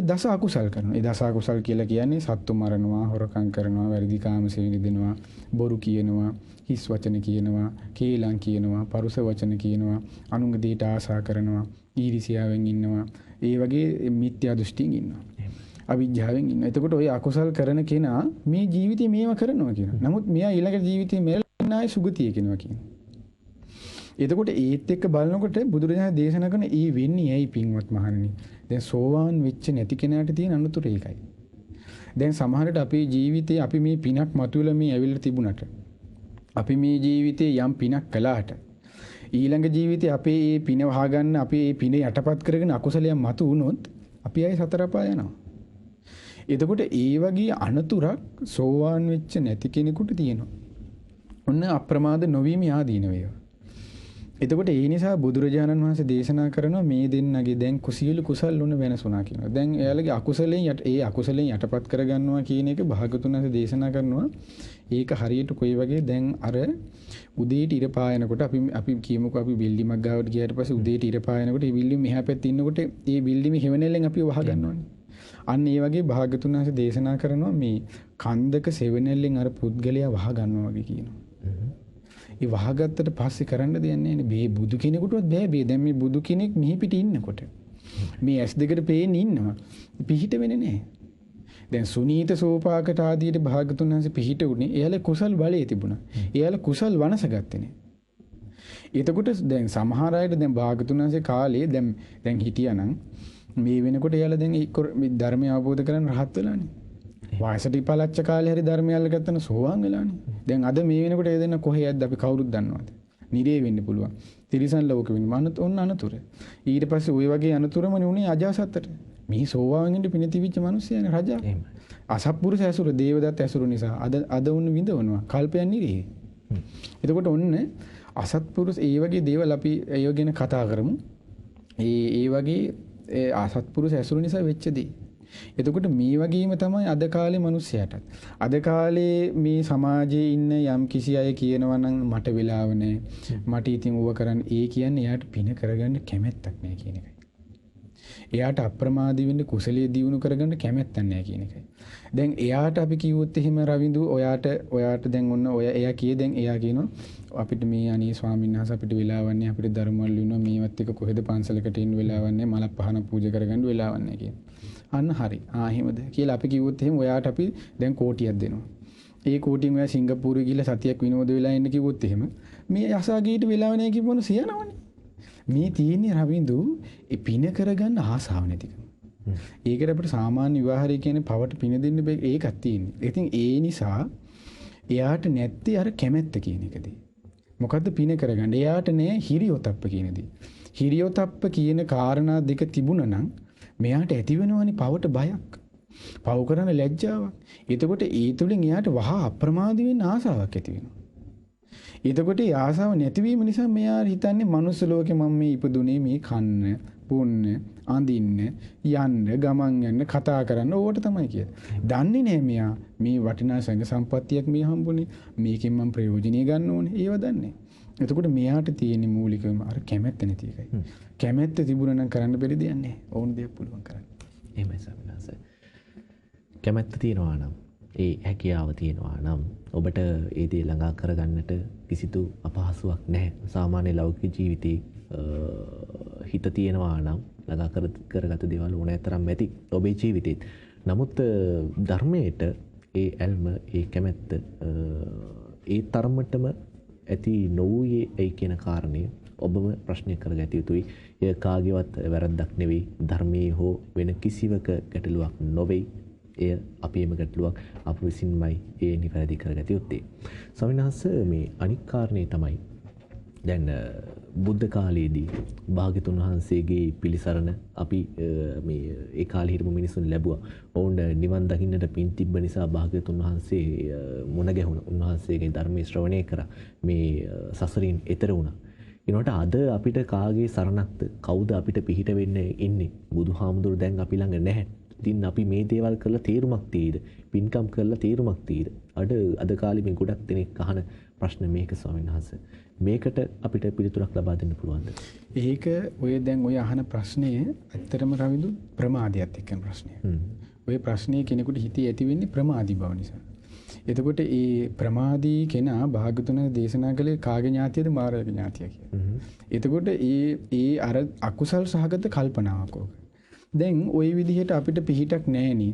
දස අකුසල් කරනවා. ඒ දස අකුසල් කියලා කියන්නේ සත්තු මරනවා, හොරකම් කරනවා, වැරදි කාමසේවන දෙනවා, බොරු කියනවා, හිස් වචන කියනවා, කේලම් කියනවා, පරුස වචන කියනවා, අනුන්ගේ දේට ආසා කරනවා, ඊර්ෂ්‍යාවෙන් ඉන්නවා. ඒ වගේ මිත්‍යා දෘෂ්ටියෙන් ඉන්නවා. අවිජ්ජාවෙන් ඉන්න. එතකොට ඔය අකුසල් කරන කෙනා මේ ජීවිතේ මේව කරනවා කියනවා. නමුත් මෙයා ඊළඟ ජීවිතේ මෙරළනායි සුගතිය කියනවා කියනවා. එතකොට ඒත් එක්ක බලනකොට බුදුරජාණන් දේශනා කරන ඒ වෙන්නේ ඇයි පින්වත් මහණෙනි? දැන් සෝවාන් වෙච්ච නැති කෙනාට තියෙන අනුතුර ඒකයි. දැන් සමහරට අපේ ජීවිතේ අපි මේ පිනක් මතුවලා මේ ඇවිල්ලා තිබුණට අපි මේ ජීවිතේ යම් පිනක් කළාට ඊළඟ ජීවිතේ අපේ මේ පින වහගන්න අපේ මේ පින යටපත් කරගෙන අකුසලයක් මතු වුණොත් අපි ආයේ සතර පාය යනවා. එතකොට ඒ වගේ අනතුරක් සෝවාන් වෙච්ච නැති කෙනෙකුට තියෙනවා. ඔන්න අප්‍රමාද නොවීම ආදීන වේවා. එතකොට ඒ නිසා බුදුරජාණන් වහන්සේ දේශනා කරනවා මේ දෙන්නගේ දැන් කුසීල කුසල් උන වෙනසුණා කියනවා. දැන් එයාලගේ අකුසලෙන් යටපත් කරගන්නවා කියන එක භාගතුන් වහන්සේ දේශනා කරනවා. ඒක හරියට කොයි වගේ දැන් අර උදේට ඉර පායනකොට අපි කියමුකෝ අපි බිල්ඩිමක් ගාවට ගියාට පස්සේ උදේට ඉර පායනකොට මේ බිල්ඩිම මෙහා පැත්තේ ඉන්නකොට ඒ බිල්ඩිමේ හැවණෙල්ලෙන් අපි වහ ගන්නවානේ. අන්න ඒ වගේ භාගතුන් වහන්සේ දේශනා කරනවා මේ කන්දක සෙවණෙල්ලෙන් අර පුද්ගලයා වහ ගන්නවා වගේ කියනවා. ඒ වහගත්තට පස්සේ කරන්න දෙයක් නැහැ නේ. මේ බුදු කෙනෙකුටවත් බෑ. දැන් මේ බුදු කෙනෙක් මිහි පිට ඉන්නකොට මේ ඇස් දෙකට පේන්නේ ඉන්නවා. පිහිට වෙන්නේ නැහැ. දැන් සුනීත සෝපාකට ආදීට භාගතුන් වහන්සේ පිහිට උනේ එයාලා කුසල් බලයේ තිබුණා. එයාලා කුසල් වනස ගත්තේ නේ. එතකොට දැන් සමහර අයට දැන් භාගතුන් වහන්සේ කාලේ දැන් හිටියානම් මේ වෙනකොට එයාලා දැන් මේ ධර්මය අවබෝධ කරගන්න රහත් වෙලානේ. වයසට ඉපලච්ච කාලේ හරි ධර්මය අල්ලගත්තන සෝවාන් වෙලානේ. දැන් අද මේ වෙනකොට ඒ දෙන්න කොහේ යද්ද අපි කවුරුත් දන්නවද? නිරේ වෙන්න පුළුවන්. තිරිසන් ලෝකෙ වෙන්න මනත් ඔන්න අනතුර. ඊට පස්සේ ওই වගේ අනතුරමනේ උනේ අජාසත්තට. මේ සෝවාන් වෙන්න පින තිබිච්ච මිනිස්සයනේ රජා. අසත්පුරුෂ ඇසුර දේවදත්ත ඇසුර නිසා අද උන් විඳවනවා. කල්පයන් නිරේ. එතකොට ඔන්න අසත්පුරුෂ ඒ වගේ දේවල් අපි ඒව ගැන කතා කරමු. ඒ වගේ අසත්පුරුෂ ඇසුර නිසා වෙච්ච දේ. එතකොට මේ වගේම තමයි අද කාලේ මිනිස්සයාටත්. අද කාලේ මේ සමාජයේ ඉන්න යම් කිසි අය කියනවා නම් මට වෙලාව නැහැ. මට ඉතින් ඕව කරන්න ඒ කියන්නේ එයාට පින කරගන්න කැමැත්තක් නැහැ කියන එකයි. එයාට අප්‍රමාදී වෙන්න කුසලයේ දියුණු කරගන්න කැමැත්තක් නැහැ කියන එකයි. දැන් එයාට අපි කිව්වොත් එහෙම රවිඳු ඔයාට දැන් ඔන්න එයා කියනවා අපිට මේ අනේ ස්වාමීන් වහන්සේ අපිට වෙලාවක් නැහැ අපිට ධර්මවල වෙනවා මේවත් එක කොහෙද පන්සලකට ඉන්න වෙලාවක් නැහැ මල පහන පූජා කරගන්න වෙලාවක් නැහැ කියන. අන්න හරි. එහෙමද කියලා අපි කිව්වොත් එහෙම ඔයාට අපි දැන් කෝටියක් දෙනවා. ඒ කෝටියෙන් ඔයා සිංගප්පූරුවේ ගිහලා සතියක් විනෝද වෙලා ඉන්න කිව්වොත් එහෙම මේ යසාගීට වෙලාව නැහැ කිව්වොත් සියනවනේ. මේ තියෙන්නේ රවිඳු ඒ පින කරගන්න ආසාව නැතිකම. ඒකට අපිට සාමාන්‍ය විවාහය කියන්නේ පවට පින දෙන්න බෑ ඒකක් තියෙන්නේ. ඉතින් ඒ නිසා එයාට නැත්තේ අර කැමැත්ත කියන එකදී. මොකද්ද පින කරගන්න? එයාට නෑ හිරියොතප්ප කියන දේ. හිරියොතප්ප කියන කාරණා දෙක තිබුණා නම් මෙයාට ඇති වෙනවනේ පවට බයක්. පව කරන ලැජ්ජාවක්. එතකොට ඒ තුලින් එයාට වහා අප්‍රමාදී වෙන්න ආසාවක් ඇති වෙනවා. එතකොට ඒ ආසාව නැතිවීම නිසා මෙයා හිතන්නේ මනුස්ස ලෝකේ මම මේ ඉපදුනේ මේ කන්න, බොන්න, අඳින්න, යන්න, ගමන් යන්න, කතා කරන්න ඕවට තමයි කියලා. දන්නේ නැහැ මෙයා මේ වටිනා සංඝ සම්පත්තියක් මේ හම්බුනේ. මේකෙන් මම ප්‍රයෝජනෙ ගන්න ඕනේ. ඒව දන්නේ. එතකොට මෙයාට තියෙන මූලිකවම අර කැමැත්ත නැති එකයි. කැමැත්ත තිබුණා නම් කරන්න බැරි දෙයක් නැහැ. ඕන දෙයක් පුළුවන් කරන්න. එහෙමයි සමිනාස. කැමැත්ත තියනවා නම් ඒ හැකියාව තියෙනවා නම් ඔබට ඒ දේ ළඟා කරගන්නට කිසිදු අපහසුයක් නැහැ. සාමාන්‍ය ලෞකික ජීවිතේ හිත තියෙනවා නම් ළඟා කරගත දේවල් ඕනෑ තරම් ඇති ඔබේ ජීවිතේත්. නමුත් ධර්මයට ඒ ඇල්ම ඒ කැමැත්ත ඒ තරමටම ඇති නොවූයේ ඇයි කියන කාරණය ඔබම ප්‍රශ්නය කරගත යුතුයි. එය කාගේවත් වැරද්දක් නෙවෙයි. ධර්මයේ හෝ වෙන කිසිවක ගැටලුවක් නොවේ. එය අපේම ගැටලුවක් අප විසින්මයි ඒ නිවැරදි කරගත යුත්තේ. ස්වාමීන් වහන්සේ මේ අනික් කාරණේ තමයි දැන් බුද්ධ කාලයේදී භාග්‍යතුන් වහන්සේගේ පිළිසරණ අපි මේ ඒ කාලේ හිටපු මිනිසුන් ලැබුවා. ඔවුන් නිවන් දකින්නට පින් තිබ්බ නිසා භාග්‍යතුන් වහන්සේ මුණ ගැහුණා. උන්වහන්සේගේ ධර්මයේ ශ්‍රවණය කරා. මේ සසරින් එතර වුණා. ඊනොට අද අපිට කාගේ සරණක්ද? කවුද අපිට පිහිට වෙන්න ඉන්නේ? බුදුහාමුදුරු දැන් අපි ළඟ නැහැ. ඉතින් අපි මේ දේවල් කරලා තේරුමක් තියෙයිද? පින්කම් කරලා තේරුමක් තියෙයිද? අද කාලේ මේ ගොඩක් දෙනෙක් අහන ප්‍රශ්න මේක ස්වාමීන් වහන්සේ. මේකට අපිට පිළිතුරක් ලබා දෙන්න පුළුවන්ද? ඒක ඔය දැන් ඔය අහන ප්‍රශ්නය ඇත්තටම රවිදු ප්‍රමාදයක් එක්කන ප්‍රශ්නය. ඔය ප්‍රශ්නේ කෙනෙකුට හිතේ ඇති වෙන්නේ ප්‍රමාදී බව නිසා. එතකොට ඒ ප්‍රමාදී කෙනා භාග්‍යතුන් දේශනා කළේ කාගේ ඥාතියද මාරගේ ඥාතිය කියලා. එතකොට ඒ අර අකුසල් සහගත කල්පනාවක් ඕක. දැන් ওই විදිහට අපිට පිහිටක් නැහෙනි.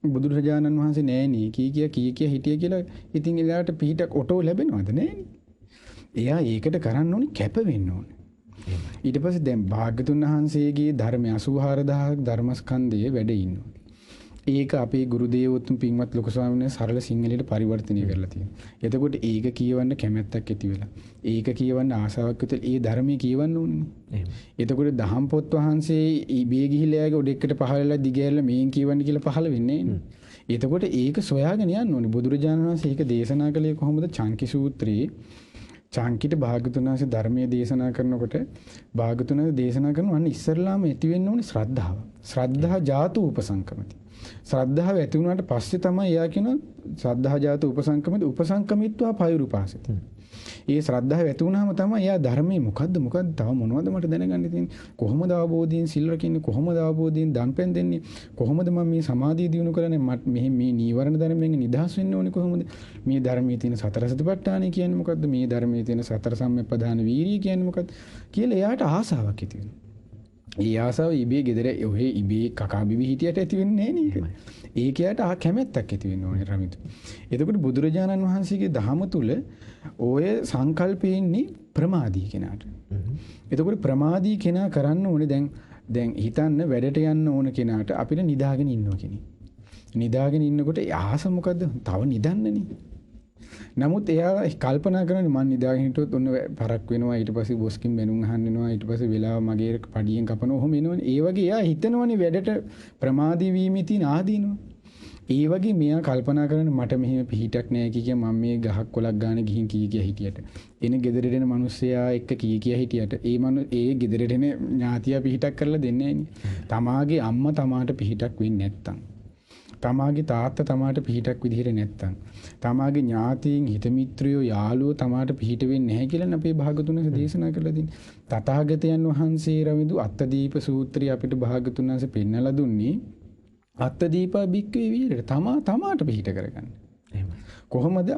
බුදුරජාණන් වහන්සේ නැහෙනි. කී කිය හිටිය කියලා ඉතින් එලාට පිහිටක් ඔටෝ ලැබෙනවද නැහෙනි. එයා ඒකට කරන්න ඕනේ කැප වෙන්න ඕනේ. ඊට පස්සේ දැන් භාග්‍යතුන් වහන්සේගේ ධර්ම 84000ක් ධර්මස්කන්ධයේ වැඩ ඉන්නවා. ඒක අපේ ගුරු දේවෝතුම් පින්වත් ලොකු ස්වාමීන් වහන්සේ සරල සිංහලයට පරිවර්තනය කරලා තියෙනවා. එතකොට ඒක කියවන්න කැමැත්තක් ඇති වෙලා. ඒක කියවන්න ආසාවක් ඇති ඒ ධර්මයේ කියවන්න ඕනේ. එතකොට දහම් පොත් වහන්සේ ඉබේ ගිහිල්ලා යාගේ ඔඩෙක්කට පහලලා දිගෑරලා මේන් කියවන්න කියලා පහල වෙන්නේ නැහැ. එතකොට ඒක සොයාගෙන යන්න ඕනේ. බුදුරජාණන් වහන්සේ ඒක දේශනා කළේ කොහොමද? චංකි සූත්‍රයේ චාංකිට භාග්‍යතුන් වහන්සේ ධර්මයේ දේශනා කරනකොට භාග්‍යතුන් වහන්සේ දේශනා කරනවා අන්න ඉස්සරලාම ඇති වෙන්න ඕනේ ශ්‍රද්ධාව. ශ්‍රද්ධා ජාතු උපසංකමති. ශ්‍රද්ධාව ඇති වුණාට පස්සේ තමයි එයා කියන ශ්‍රද්ධා ජාතු උපසංකමති උපසංකමිත්වා පයුරුපාසති. ඒ ශ්‍රද්ධාව ඇති වුණාම තමයි එයා ධර්මයේ මොකද්ද තව මොනවද මට දැනගන්න තියෙන්නේ? කොහොමද අවබෝධයෙන් සිල් රකින්නේ? කොහොමද අවබෝධයෙන් දන්පැන් දෙන්නේ? කොහොමද මම මේ සමාධිය දිනු කරන්නේ? මෙහි මේ නීවරණ ධර්මයෙන් නිදහස් වෙන්න ඕනේ කොහොමද? මේ ධර්මයේ තියෙන සතර සතිපට්ඨානය කියන්නේ මොකද්ද? මේ ධර්මයේ තියෙන සතර සම්‍යක්ප්‍රධාන වීර්යය කියන්නේ මොකද්ද? කියලා එයාට ආසාවක් ඇති වෙනවා. ඒ ආසාව ඉබේ gedara ඔහේ ඉබේ කකා බිබි හිටියට ඇති වෙන්නේ නැහැ නේ. ඒකයට කැමැත්තක් ඇති වෙන්න ඕනේ රමිතු. එතකොට බුදුරජාණන් වහන්සේගේ දහම තුල ඔය සංකල්පේ ඉන්නේ ප්‍රමාදී කෙනාට. එතකොට ප්‍රමාදී කෙනා කරන්න ඕනේ දැන් හිතන්න වැඩට යන්න ඕන කෙනාට අපිට නිදාගෙන ඉන්නවා කෙනෙක්. නිදාගෙන ඉන්නකොට ආස මොකද්ද? තව නිදන්නනේ. නමුත් එයා කල්පනා කරන්නේ මං නිදාගෙන හිටියොත් ඔන්න පරක් වෙනවා ඊට පස්සේ බොස්කින් බැනුම් අහන්න වෙනවා ඊට පස්සේ වෙලාව මගේ පඩියෙන් කපනවා ඔහොම එනවනේ. ඒ වගේ එයා හිතනවනේ වැඩට ප්‍රමාදී වීමේ තියෙන ආදීනව. ඒ වගේ මෙයා කල්පනා කරන්නේ මට මෙහෙම පිහිටක් නැහැ කිය මම මේ ගහක් කොලක් ගානේ ගිහින් කී හිටියට එන ගෙදරට එන මිනිස්සයා එක්ක කී හිටියට ඒ ගෙදරට එන ඥාතියා පිහිටක් කරලා දෙන්නේ නැහැ. තමාගේ අම්මා තමාට පිහිටක් වෙන්නේ නැත්තම් තමාගේ තාත්තා තමාට පිහිටක් විදිහට නැත්තම් තමාගේ ඥාතීන් හිත මිත්‍රයෝ යාළුවෝ තමාට පිහිට වෙන්නේ නැහැ කියලා අපේ භාගතුන් වහන්සේ දේශනා කරලා තියෙනවා. තථාගතයන් වහන්සේ රවිදු අත්තදීප සූත්‍රය අපිට භාගතුන් වහන්සේ පෙන්නලා දුන්නේ අත්තදීපා බික්කේ වීරට තමාට පිහිට කරගන්න. එහෙම. කොහොමද?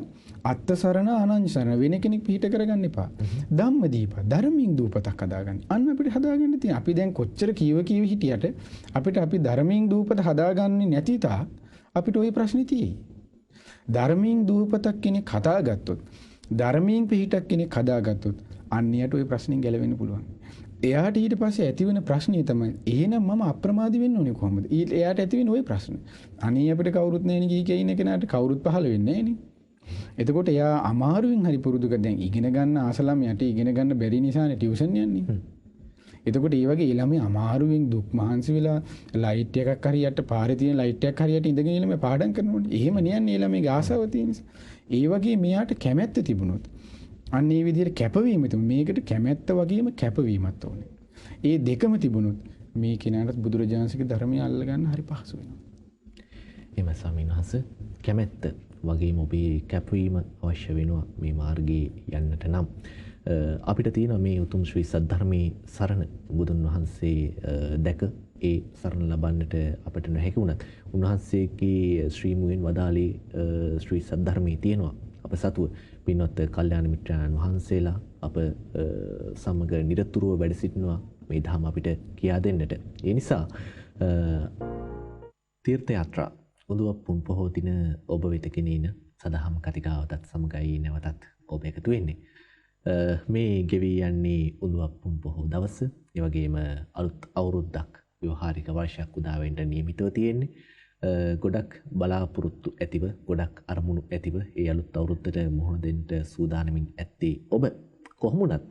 අත්තසරණ අනංසරණ වෙන කෙනෙක් පිහිට කරගන්න එපා. ධම්මදීප ධර්මින් දූපතක් හදාගන්න. අන්න අපිට හදාගන්න තියෙන. අපි දැන් කොච්චර කීව හිටියට අපි ධර්මින් දූපත හදාගන්නේ නැති තා අපිට ওই ප්‍රශ්නේ තියෙයි. ධර්මින් දූපතක් කෙනෙක් හදාගත්තොත් ධර්මින් පිහිටක් කෙනෙක් හදාගත්තොත් අන්‍යයට ওই ප්‍රශ්نين ගැලවෙන්න පුළුවන්. එයාට ඊට පස්සේ ඇති වෙන ප්‍රශ්නේ තමයි එහෙනම් මම අප්‍රමාදී වෙන්න ඕනේ කොහොමද? එයාට ඇති වෙන ওই ප්‍රශ්න. අනේ අපිට කවුරුත් නැහෙනි කී ඉන්න කෙනාට කවුරුත් පහළ වෙන්නේ නැහෙනි. එතකොට එයා අමාරුවෙන් හරි පුරුදු කර දැන් ඉගෙන ගන්න ආසලම් යට ඉගෙන ගන්න බැරි නිසානේ ටියුෂන් යන්නේ. එතකොට ඒ වගේ ළමයි අමාරුවෙන් දුක් මහන්සි වෙලා ලයිට් එකක් හරියට පාරේ තියෙන ලයිට් එකක් හරියට ඉඳගෙන ළමයි පාඩම් කරනෝනේ. එහෙම නියන්නේ ළමයි ආසාව තියෙන නිසා. ඒ වගේ මෙයාට කැමැත්ත තිබුණොත් අන්න ඒ විදිහට කැපවීම තමයි මේකට කැමැත්ත වගේම කැපවීමක් ඕනේ. ඒ දෙකම තිබුණොත් මේ කෙනාට බුදුරජාණන්සේගේ ධර්මය අල්ල ගන්න හරි පහසු වෙනවා. එම ස්වාමීන් වහන්සේ කැමැත්ත වගේම ඔබේ කැපවීම අවශ්‍ය වෙනවා මේ මාර්ගයේ යන්නට නම්. අපිට තියෙන මේ උතුම් ශ්‍රී සද්ධර්මයේ සරණ බුදුන් වහන්සේ දැක ඒ සරණ ලබන්නට අපිට නොහැකි වුණත් උන්වහන්සේගේ ශ්‍රී මුවෙන් වදාළේ ශ්‍රී සද්ධර්මයේ තියෙනවා අප සතුව පින්වත් කල්යාණ මිත්‍රයන් වහන්සේලා අප සමග නිරතුරුව වැඩ සිටිනවා මේ ධර්ම අපිට කියා දෙන්නට. ඒ නිසා තීර්ථ යාත්‍රා උදුවප්පුන් පොහෝ දින ඔබ වෙත ගෙනින සදහම් කතිකාවතත් සමගයි නැවතත් ඔබ එකතු වෙන්නේ. මේ ගෙවී යන්නේ උදුවප්පුන් පොහෝ දවස. ඒ වගේම අලුත් අවුරුද්දක් ව්‍යවහාරික වර්ෂයක් උදා වෙන්න නියමිතව තියෙන්නේ. ගොඩක් බලාපොරොත්තු ඇතිව ගොඩක් අරමුණු ඇතිව ඒ අලුත් අවුරුද්දට මුහුණ දෙන්න සූදානමින් ඇත්තේ ඔබ. කොහොමුණත්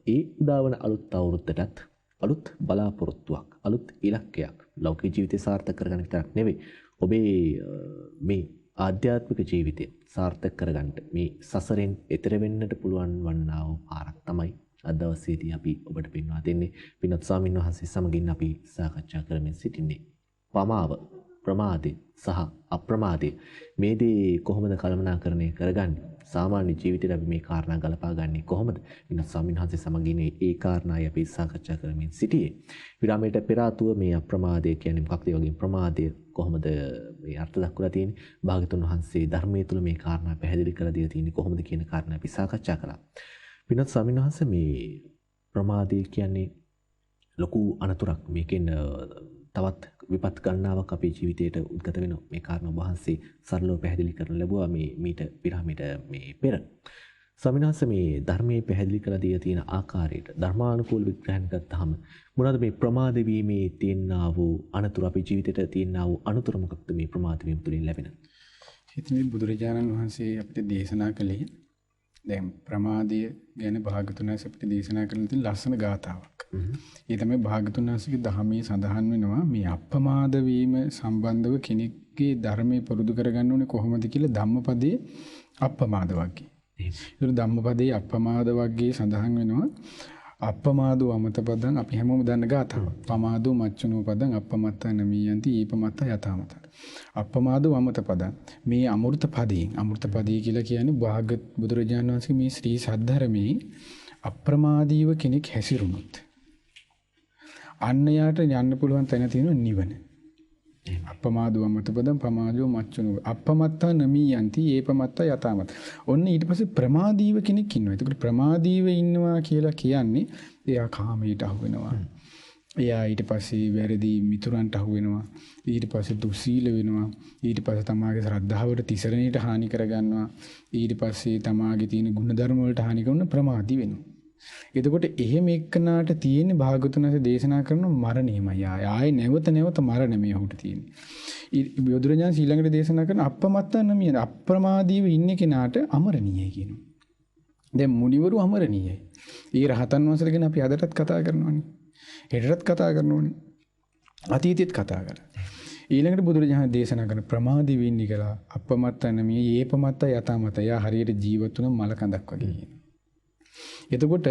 ඒ උදාවන අලුත් අවුරුද්දටත් අලුත් බලාපොරොත්තුවක් අලුත් ඉලක්කයක් ලෞකික ජීවිතය සාර්ථක කරගන්න විතරක් නෙවෙයි ඔබේ මේ ආධ්‍යාත්මික ජීවිතය සාර්ථක කරගන්න මේ සසරෙන් එතර වෙන්නට පුළුවන් වන්නා වූ පාරක් තමයි අද දවසේදී අපි ඔබට පෙන්වා දෙන්නේ. පින්වත් ස්වාමීන් වහන්සේ සමගින් අපි සාකච්ඡා කරමින් සිටින්නේ පමාව ප්‍රමාදේ සහ අප්‍රමාදේ මේ දේ කොහොමද කළමනාකරණය කරගන්නේ? සාමාන්‍ය ජීවිතේට අපි මේ කාරණා ගලපා ගන්නේ කොහොමද? විනාශ ස්වාමීන් වහන්සේ සමගින් ඒ කාරණායි අපි සාකච්ඡා කරමින් සිටියේ. විරාමයට පෙර ආතුව මේ අප්‍රමාදය කියන්නේ මොකක්ද? ඒ වගේම ප්‍රමාදය කොහොමද මේ අර්ථ දක්වලා තියෙන්නේ? භාගතුන් වහන්සේ ධර්මයේ තුල මේ කාරණා පැහැදිලි කරලා දීලා තියෙන්නේ කොහොමද කියන කාරණා අපි සාකච්ඡා කළා. විනාශ ස්වාමීන් වහන්සේ මේ ප්‍රමාදය කියන්නේ ලොකු අනතුරක්. මේකෙන් තවත් විපත් ගණනාවක් අපේ ජීවිතයට උද්ගත වෙන මේ කාරණා වහන්සේ සරලව පැහැදිලි කරන ලැබුවා මේ මීට පිරාමිඩ මේ පෙර. ස්වාමිනාස මේ ධර්මයේ පැහැදිලි කරලා දී තියෙන ආකාරයට ධර්මානුකූල විග්‍රහයක් ගත්තාම මොනවද මේ ප්‍රමාද වීමේ තියෙනා වූ අනතුරු අපේ ජීවිතේට තියෙනා වූ අනතුරු මොකක්ද මේ ප්‍රමාද වීම තුලින් ලැබෙන? ඉතින් බුදුරජාණන් වහන්සේ අපිට දේශනා කළේ දැන් ප්‍රමාදය ගැන භාගතුන් වහන්සේ අපිට දේශනා කරන තියෙන ලස්සන ගාථාවක්. ඒ තමයි භාගතුන් වහන්සේගේ ධර්මයේ සඳහන් වෙනවා මේ අප්‍රමාද වීම සම්බන්ධව කෙනෙක්ගේ ධර්මයේ පුරුදු කරගන්න ඕනේ කොහොමද කියලා ධම්මපදයේ අප්‍රමාද වර්ගයේ. ඒක ධම්මපදයේ අප්‍රමාද වර්ගයේ සඳහන් වෙනවා. අප්පමාදෝ අමත පදං අපි හැමෝම දන්න ගාථාවක්. පමාදෝ මච්චුනෝ පදං අප්පමත්ත නමියන්ති ඊපමත්ත යතාමත. අප්පමාදෝ අමත පදං මේ අමෘත පදයෙන් අමෘත පදේ කියලා කියන්නේ භාග්‍ය බුදුරජාණන් වහන්සේ මේ ශ්‍රී සද්ධර්මයේ අප්‍රමාදීව කෙනෙක් හැසිරුණොත් අන්න යාට යන්න පුළුවන් තැන තියෙනවා නිවන. අප්පමාදෝ අමත පදං පමාදෝ මච්චුනෝ අප්පමත්ත නමියන්ති ඊපමත්ත යතාමත. ඔන්න ඊට පස්සේ ප්‍රමාදීව කෙනෙක් ඉන්නවා. ඒකට ප්‍රමාදීව ඉන්නවා කියලා කියන්නේ එයා කාමයට අහු වෙනවා. එයා ඊට පස්සේ වැරදි මිතුරන්ට අහු වෙනවා. ඊට පස්සේ දුස්සීල වෙනවා. ඊට පස්සේ තමාගේ ශ්‍රද්ධාවට තිසරණයට හානි කරගන්නවා. ඊට පස්සේ තමාගේ තියෙන ගුණධර්ම වලට හානි කරන ප්‍රමාදී වෙනවා. එතකොට එහෙම එක්කනාට තියෙන භාගතුන්සේ දේශනා කරන මරණයමයි. ආයේ නැවත නැවත මරණමයි ඔහුට තියෙන්නේ. බුදුරජාණන් ශ්‍රීලංකේ දේශනා කරන අප්‍රමත්තන මිය අප්‍රමාදීව ඉන්න කෙනාට අමරණීයයි කියනවා. දැන් මුනිවරු අමරණීයයි. ඒ රහතන් වහන්සේලා ගැන අපි අදටත් කතා කරනවානේ. හෙටටත් කතා කරනවානේ. අතීතෙත් කතා කරා. ඊළඟට බුදුරජාණන් දේශනා කරන ප්‍රමාදී වෙන්නේ කියලා අප්‍රමත්තන මිය ඒපමත්ත යතාමත. යා හරියට ජීවත් වුණ මල කඳක් වගේ කියනවා. එතකොට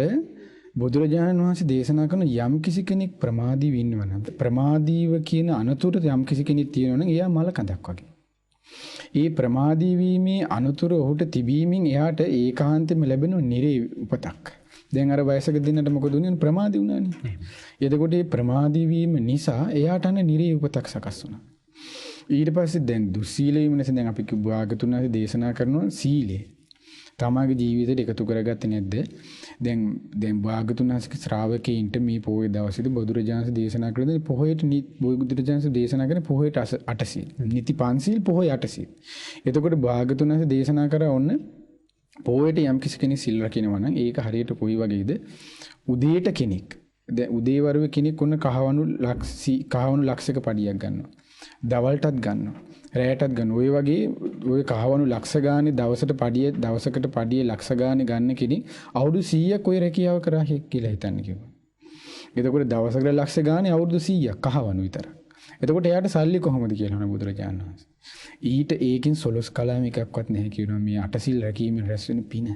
බුදුරජාණන් වහන්සේ දේශනා කරන යම් කිසි කෙනෙක් ප්‍රමාදීව ඉන්නවා නම් ප්‍රමාදීව කියන අනතුරු යම් කිසි කෙනෙක් තියෙනවා නම් එයා මල කඳක් වගේ. ඒ ප්‍රමාදී වීමේ අනතුරු ඔහුට තිබීමෙන් එයාට ඒකාන්තෙම ලැබෙන නිරේ උපතක්. දැන් අර වයසක දිනකට මොකද උනේ ප්‍රමාදී වුණානේ. එතකොට මේ ප්‍රමාදී වීම නිසා එයාට අන්න නිරේ උපතක් සකස් වුණා. ඊට පස්සේ දැන් දුස්සීල වීම නිසා දැන් අපි භාගතුන්ගේ දේශනා කරනවා සීලය. තමාගේ ජීවිතේට එකතු කරගත්තේ නැද්ද? දැන් භාගතුන් වහන්සේගේ ශ්‍රාවකයින්ට මේ පොහොය දවසේදී බුදුරජාණන් දේශනා කළේ පොහොයට බුදුරජාණන් දේශනා කරන පොහොයට 8 සීල්. නිති 5 සීල් පොහොය 8 සීල්. එතකොට භාගතුන් වහන්සේ දේශනා කරා ඔන්න පොහොයට යම් කිසි කෙනෙක් සිල් රකින්නවා නම් ඒක හරියට කොයි වගේද? උදේට කෙනෙක්. දැන් උදේ වරුවේ කෙනෙක් ඔන්න කහවණු ලක්ෂයක පඩියක් ගන්නවා. දවල්ටත් ගන්නවා. රැයටත් ගන්න. ඔය වගේ ඔය කහවණු ලක්ෂ ගානේ දවසකට පඩිය ලක්ෂ ගානේ ගන්න කෙනෙක් අවුරුදු 100ක් ඔය රැකියාව කරා කියලා හිතන්න කිව්වා. එතකොට දවසකට ලක්ෂ ගානේ අවුරුදු 100ක් කහවණු විතර. එතකොට එයාට සල්ලි කොහොමද කියලා අහන බුදුරජාණන් වහන්සේ. ඊට ඒකෙන් සොලොස් කලාම එකක්වත් නැහැ කියනවා මේ අටසිල් රැකීමෙන් රැස් වෙන පින.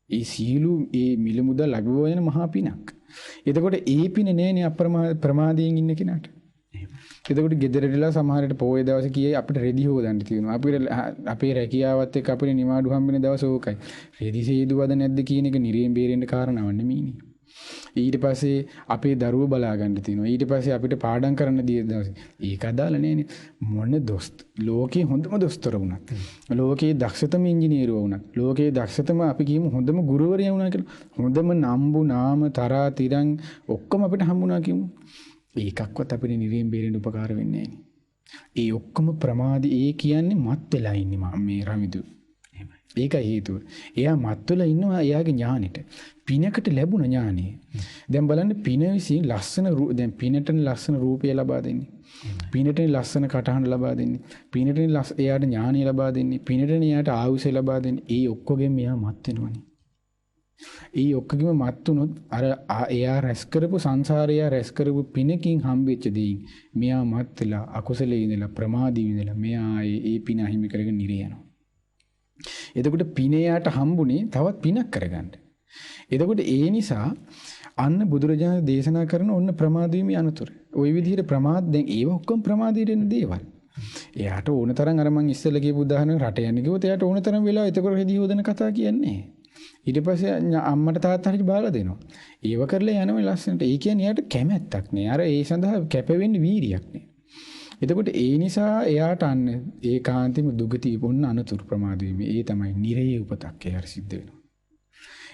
ඒ සීලු ඒ මිල මුදල් ලැබුව වෙන මහා පිනක්. එතකොට ඒ පින නෑනේ ප්‍රමාදයෙන් ඉන්න කෙනාට. එතකොට ගෙදරටලා සමහරට පොයේ දවසේ කීයේ අපිට රෙදි හොදන්න තියෙනවා. අපේ රැකියාවත් එක්ක අපිට නිවාඩු හම්බෙන දවස ඕකයි. රෙදි සේදුවද නැද්ද කියන එක නිරේම් බේරෙන්න කාරණාවක් නෙමෙයිනේ. ඊට පස්සේ අපේ දරුවෝ බලා ගන්න තියෙනවා. ඊට පස්සේ අපිට පාඩම් කරන්න දී දවසේ. ඒක අදාළ නෑනේ. මොන ලෝකේ හොඳම දොස්තර වුණත්, ලෝකේ දක්ෂතම ඉංජිනේරුවෝ වුණත්, ලෝකේ දක්ෂතම අපි කියමු හොඳම ගුරුවරයා වුණා කියලා. හොඳම නම්බු නාම තරා තිරන් ඔක්කොම අපිට හම්බුණා කියමු. ඒකක්වත් අපිට නිරේම් බේරෙන්න උපකාර වෙන්නේ නැහැ. ඒ ඔක්කොම ප්‍රමාදී ඒ කියන්නේ මත් වෙලා ඉන්නේ මේ රමිදු. ඒකයි හේතුව. එයා මත් වෙලා ඉන්නවා එයාගේ ඥානෙට. පිනකට ලැබුණ ඥානෙ. දැන් බලන්න පින විසින් ලස්සන දැන් පිනටනේ ලස්සන රූපය ලබා දෙන්නේ. පිනටනේ ලස්සන කටහඬ ලබා දෙන්නේ. පිනටනේ එයාට ඥානෙ ලබා දෙන්නේ. පිනටනේ එයාට ආයුෂය ලබා දෙන්නේ. ඒ ඔක්කොගෙම එයා මත් වෙනවනේ. ඒ ඔක්කොගෙම මත් වුණොත් අර එයා රැස් කරපු සංසාරය රැස් කරපු පිනකින් හම්බෙච්ච දෙයින් මෙයා මත් වෙලා අකුසලයේ ඉඳලා ප්‍රමාදී ඉඳලා මෙයා ඒ පින අහිමි කරගෙන නිරේ යනවා. එතකොට පින යාට හම්බුනේ තවත් පිනක් කරගන්න. එතකොට ඒ නිසා අන්න බුදුරජාණන් දේශනා කරන ඔන්න ප්‍රමාදීමේ අනතුරු. ওই විදිහට ප්‍රමාද දැන් ඒව ඔක්කොම ප්‍රමාදයට එන දේවල්. එයාට ඕන තරම් අර මං ඉස්සෙල්ලා කියපු උදාහරණ රට යන්නේ කිව්වොත් එයාට ඕන තරම් වෙලා එතකොට රෙදි හොදන කතා කියන්නේ. ඊට පස්සේ අම්මට තාත්තට බාලා දෙනවා. ඒව කරලා යනවා ලස්සනට. ඒ කියන්නේ එයාට කැමැත්තක් නෑ. අර ඒ සඳහා කැපෙවෙන්නේ වීරියක් නෑ. එතකොට ඒ නිසා එයාට අන්න ඒකාන්තෙම දුගතිය පොන්න අනතුරු ප්‍රමාද වීම. ඒ තමයි නිරේ උපතක් එයාට සිද්ධ වෙනවා.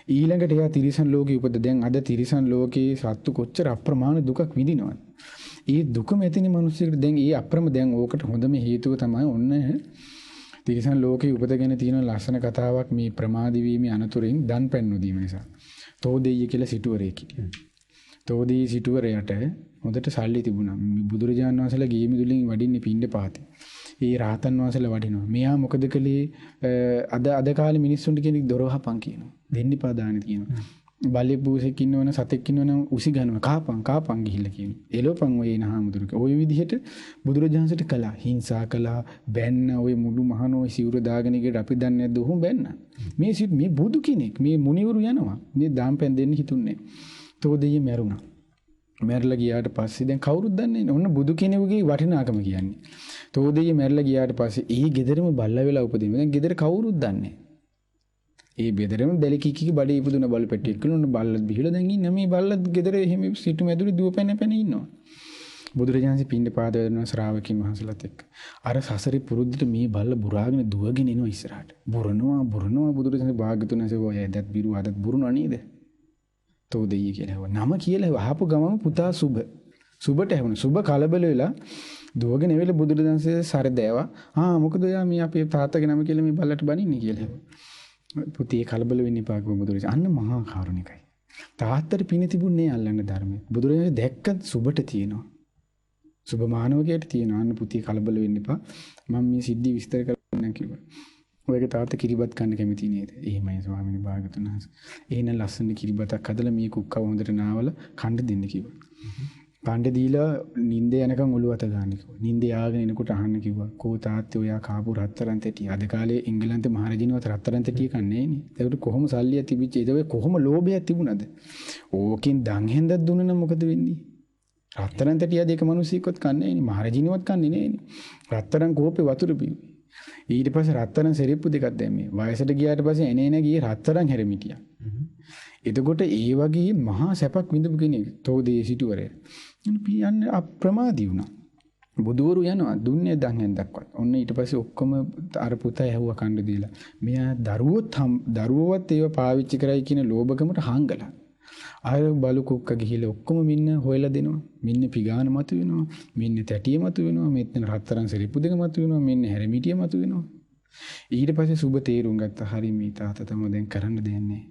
ඊළඟට එයා තිරිසන් ලෝකේ උපත. දැන් අද තිරිසන් ලෝකේ සත්තු කොච්චර අප්‍රමාණ දුකක් විඳිනවද? ඒ දුක මෙතන මිනිස්සුන්ට දැන් ඒ දැන් ඕකට හොඳම හේතුව තමයි ඔන්න තිරිසන් ලෝකේ උපතගෙන තියෙන ලස්සන කතාවක් මේ ප්‍රමාදී වීමේ අනතුරින් දන් පැන් නොදීම නිසා. තෝදෙය කියලා සිටුවරයෙක් හිටියා. තෝදී සිටුවරයට හොඳට සල්ලි තිබුණා. බුදුරජාණන් වහන්සේලා ගිහි මිදුලින් වඩින්නේ පින්ඩ පාතේ. ඒ රාතන් වහන්සේලා වඩිනවා. මෙයා මොකද කළේ? අද කාලේ මිනිස්සුන්ට කෙනෙක් දොරවහපන් කියනවා. දෙන්නිපා දාන කියනවා. බල්ලෙක් බූසෙක් ඉන්නවනම් සතෙක් ඉන්නවනම් උසි ගන්නවා. කාපන් ගිහිල්ලා කියනවා. එළවපන් ඔය එන හාමුදුරුවෝ. ওই විදිහට බුදුරජාණන්සට කළා. හිංසා කළා, බැන්න, ඔය මුළු මහනෝ සිවුර දාගෙන ඉගෙන අපි දන්නේ නැද්ද ඔහොම බැන්න. මේ බුදු කෙනෙක්, මේ මුනිවරු යනවා. මේ දාම්පැන් දෙන්න හිතුන්නේ. තෝදෙය මැරුණා. මැරලා ගියාට පස්සේ දැන් කවුරුත් දන්නේ නැහැ. ඔන්න බුදු කෙනෙකුගේ වටිනාකම කියන්නේ. තෝදෙය මැරලා ගියාට පස්සේ ඒ ගෙදරම බල්ලා වෙලා උපදිනවා. දැන් ගෙදර කවුරුත් දන්නේ නැහැ. ඒ බෙදරම බැලි කිකික බඩේ ඉපදුන බල්ල පෙට්ටියක් කියලා ඔන්න බල්ලත් බිහිලා දැන් ඉන්නේ මේ බල්ලත් ගෙදර එහෙම සිටු මැදුරේ දුවපැන ඉන්නවා. බුදුරජාණන්සේ පින්ඩ පාද වේදනා ශ්‍රාවකින් වහන්සේලාත් එක්ක අර සසරේ පුරුද්දට මේ බල්ල බුරාගෙන දුවගෙන එනවා ඉස්සරහට. බුරනවා බුදුරජාණන්සේ භාග්‍යතුන් හසේ ඔය ඇදත් බිරු අදත් බුරුණා නේද? තෝදෙය කියලා හව. නම කියලා වහපු ගමම පුතා සුබට හැවුණා. සුබ කලබල වෙලා දුවගෙන එවෙලා බුදුරජාණන්සේ සරදෑවා. මොකද ඔයා මේ අපේ තාත්තගේ නම කියලා මේ බල්ලට බනින්නේ කියලා. පුතේ කලබල වෙන්න එපා කිව්ව බුදුරජාණන්. අන්න මහා කරුණිකයි. තාත්තට පින තිබුණේ අල්ලන්න ධර්මයේ. බුදුරජාණන් දැක්කත් සුබට තියෙනවා. සුබ මානවකයට තියෙනවා. අන්න පුතේ කලබල වෙන්න එපා. මම මේ සිද්ධි විස්තර කරන්න කිව්වා. ඔයගේ තාත්තා කිරිබත් කන්න කැමති නේද? එහෙමයි ස්වාමීනි භාගතුන් වහන්සේ. එහෙනම් ලස්සන කිරිබතක් හදලා මේ කුක්කව හොඳට නාවල කන්න දෙන්න කිව්වා. කන්න දීලා නිින්ද යනකම් ඔළුව අත ගන්න කිව්වා. නිින්ද යාගෙන එනකොට අහන්න කිව්වා. කෝ තාත්තේ ඔයා කාපු රත්තරන් තෙටිය. අද කාලේ එංගලන්තේ මහරජිනවත් රත්තරන් තෙටිය කන්නේ නෑනේ. ඒකට කොහොම සල්ලියක් තිබිච්ච ඒද ඔය කොහොම ලෝභයක් තිබුණාද? ඕකෙන් දන් හෙන්දක් දුන්නා නම් මොකද වෙන්නේ? රත්තරන් තෙටිය දෙක මිනිස්සෙක්වත් කන්නේ නෑනේ. මහරජිනවත් කන්නේ නෑනේ. රත්තරන් කෝපේ වතුර බිව්වේ. ඊට පස්සේ රත්තරන් සෙරිප්පු දෙකක් දැම්මේ. වයසට ගියාට පස්සේ එන ගියේ රත්තරන් හැරමිටියා. එතකොට ඒ වගේ මහා සැපක් විඳපු කෙනෙක් තෝදේ සිටුවරය. යන්නේ අප්‍රමාදී වුණා. බුදුවරු යනවා දුන්නේ දන් හෙන්දක්වත්. ඔන්න ඊට පස්සේ ඔක්කොම අර පුතා ඇහුවා කණ්ඩ දීලා. මෙයා දරුවවත් ඒව පාවිච්චි කරයි කියන ලෝභකමට හංගලා. අර බලු කුක්ක ගිහිල්ලා ඔක්කොම මින්න හොයලා දෙනවා. මින්න පිගාන මතු වෙනවා. මින්න තැටිය මතු වෙනවා. මෙතන රත්තරන් සෙරිප්පු දෙක මතු වෙනවා. මෙන්න හැරමිටිය මතු වෙනවා. ඊට පස්සේ සුබ තේරුම් ගත්තා. හරි මේ තාත්තා තමයි දැන් කරන්න දෙන්නේ.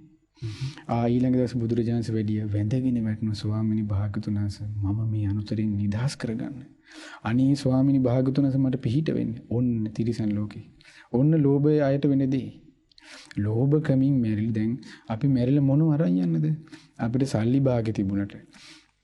ඊළඟ දවසේ බුදුරජාණන්සේ වැඩිය වැඳගෙන වැටුණා ස්වාමීනි භාග්‍යතුන් වහන්සේ මම මේ අනුතරින් නිදහස් කරගන්න. අනේ ස්වාමීනි භාග්‍යතුන් වහන්සේ මට පිහිට වෙන්න. ඔන්න තිරිසන් ලෝකේ. ඔන්න ලෝභය අයට වෙන දේ. ලෝභ කමින් මැරිලා දැන් අපි මැරිලා මොනව අරන් යන්නද? අපිට සල්ලි භාගෙ තිබුණට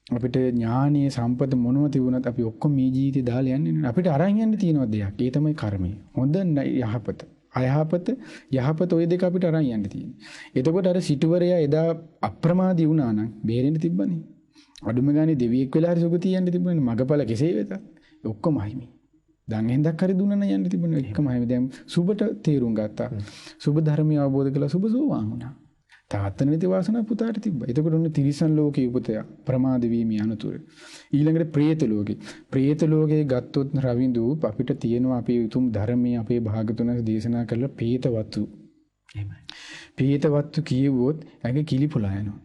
අපිට ඥානීය සම්පත මොනව තිබුණත් අපි ඔක්කොම මේ ජීවිතේ දාලා යන්නේ නේ. අපිට අරන් යන්න තියෙන දෙයක්. ඒ තමයි කර්මය. හොඳ යහපත. යහපත ඔය දෙක අපිට අරන් යන්න තියෙන්නේ. එතකොට අර සිටුවරයා එදා අප්‍රමාදී වුණා නම් බේරෙන්න තිබ්බනේ. අඩුම ගානේ දෙවියෙක් වෙලා හරි සුගතිය යන්න තිබුණනේ. මගපල කෙසේ වෙතත් ඔක්කොම අහිමි. දැන් හෙන්දක් හරි දුන්නා නම් යන්න තිබුණේ එකම අහිමි. දැන් සුබට තීරුම් ගත්තා. සුබ ධර්මය අවබෝධ කළා. සුබ සෝවාන් වුණා. තාත්තට නැති වාසනාව පුතාට තිබ්බා. එතකොට ඔන්න තිරිසන් ලෝකේ උපතය ප්‍රමාද වීමේ අනතුරු. ඊළඟට പ്രേත ලෝකේ. പ്രേත ලෝකේ ගත්තොත් රවිඳු අපිට තියෙනවා අපේ උතුම් ධර්මයේ අපේ භාගතුනස් දේශනා කළ പ്രേතවත්තු. එහෙමයි. പ്രേතවත්තු කියවුවොත් ඇඟ කිලිපොලා යනවා.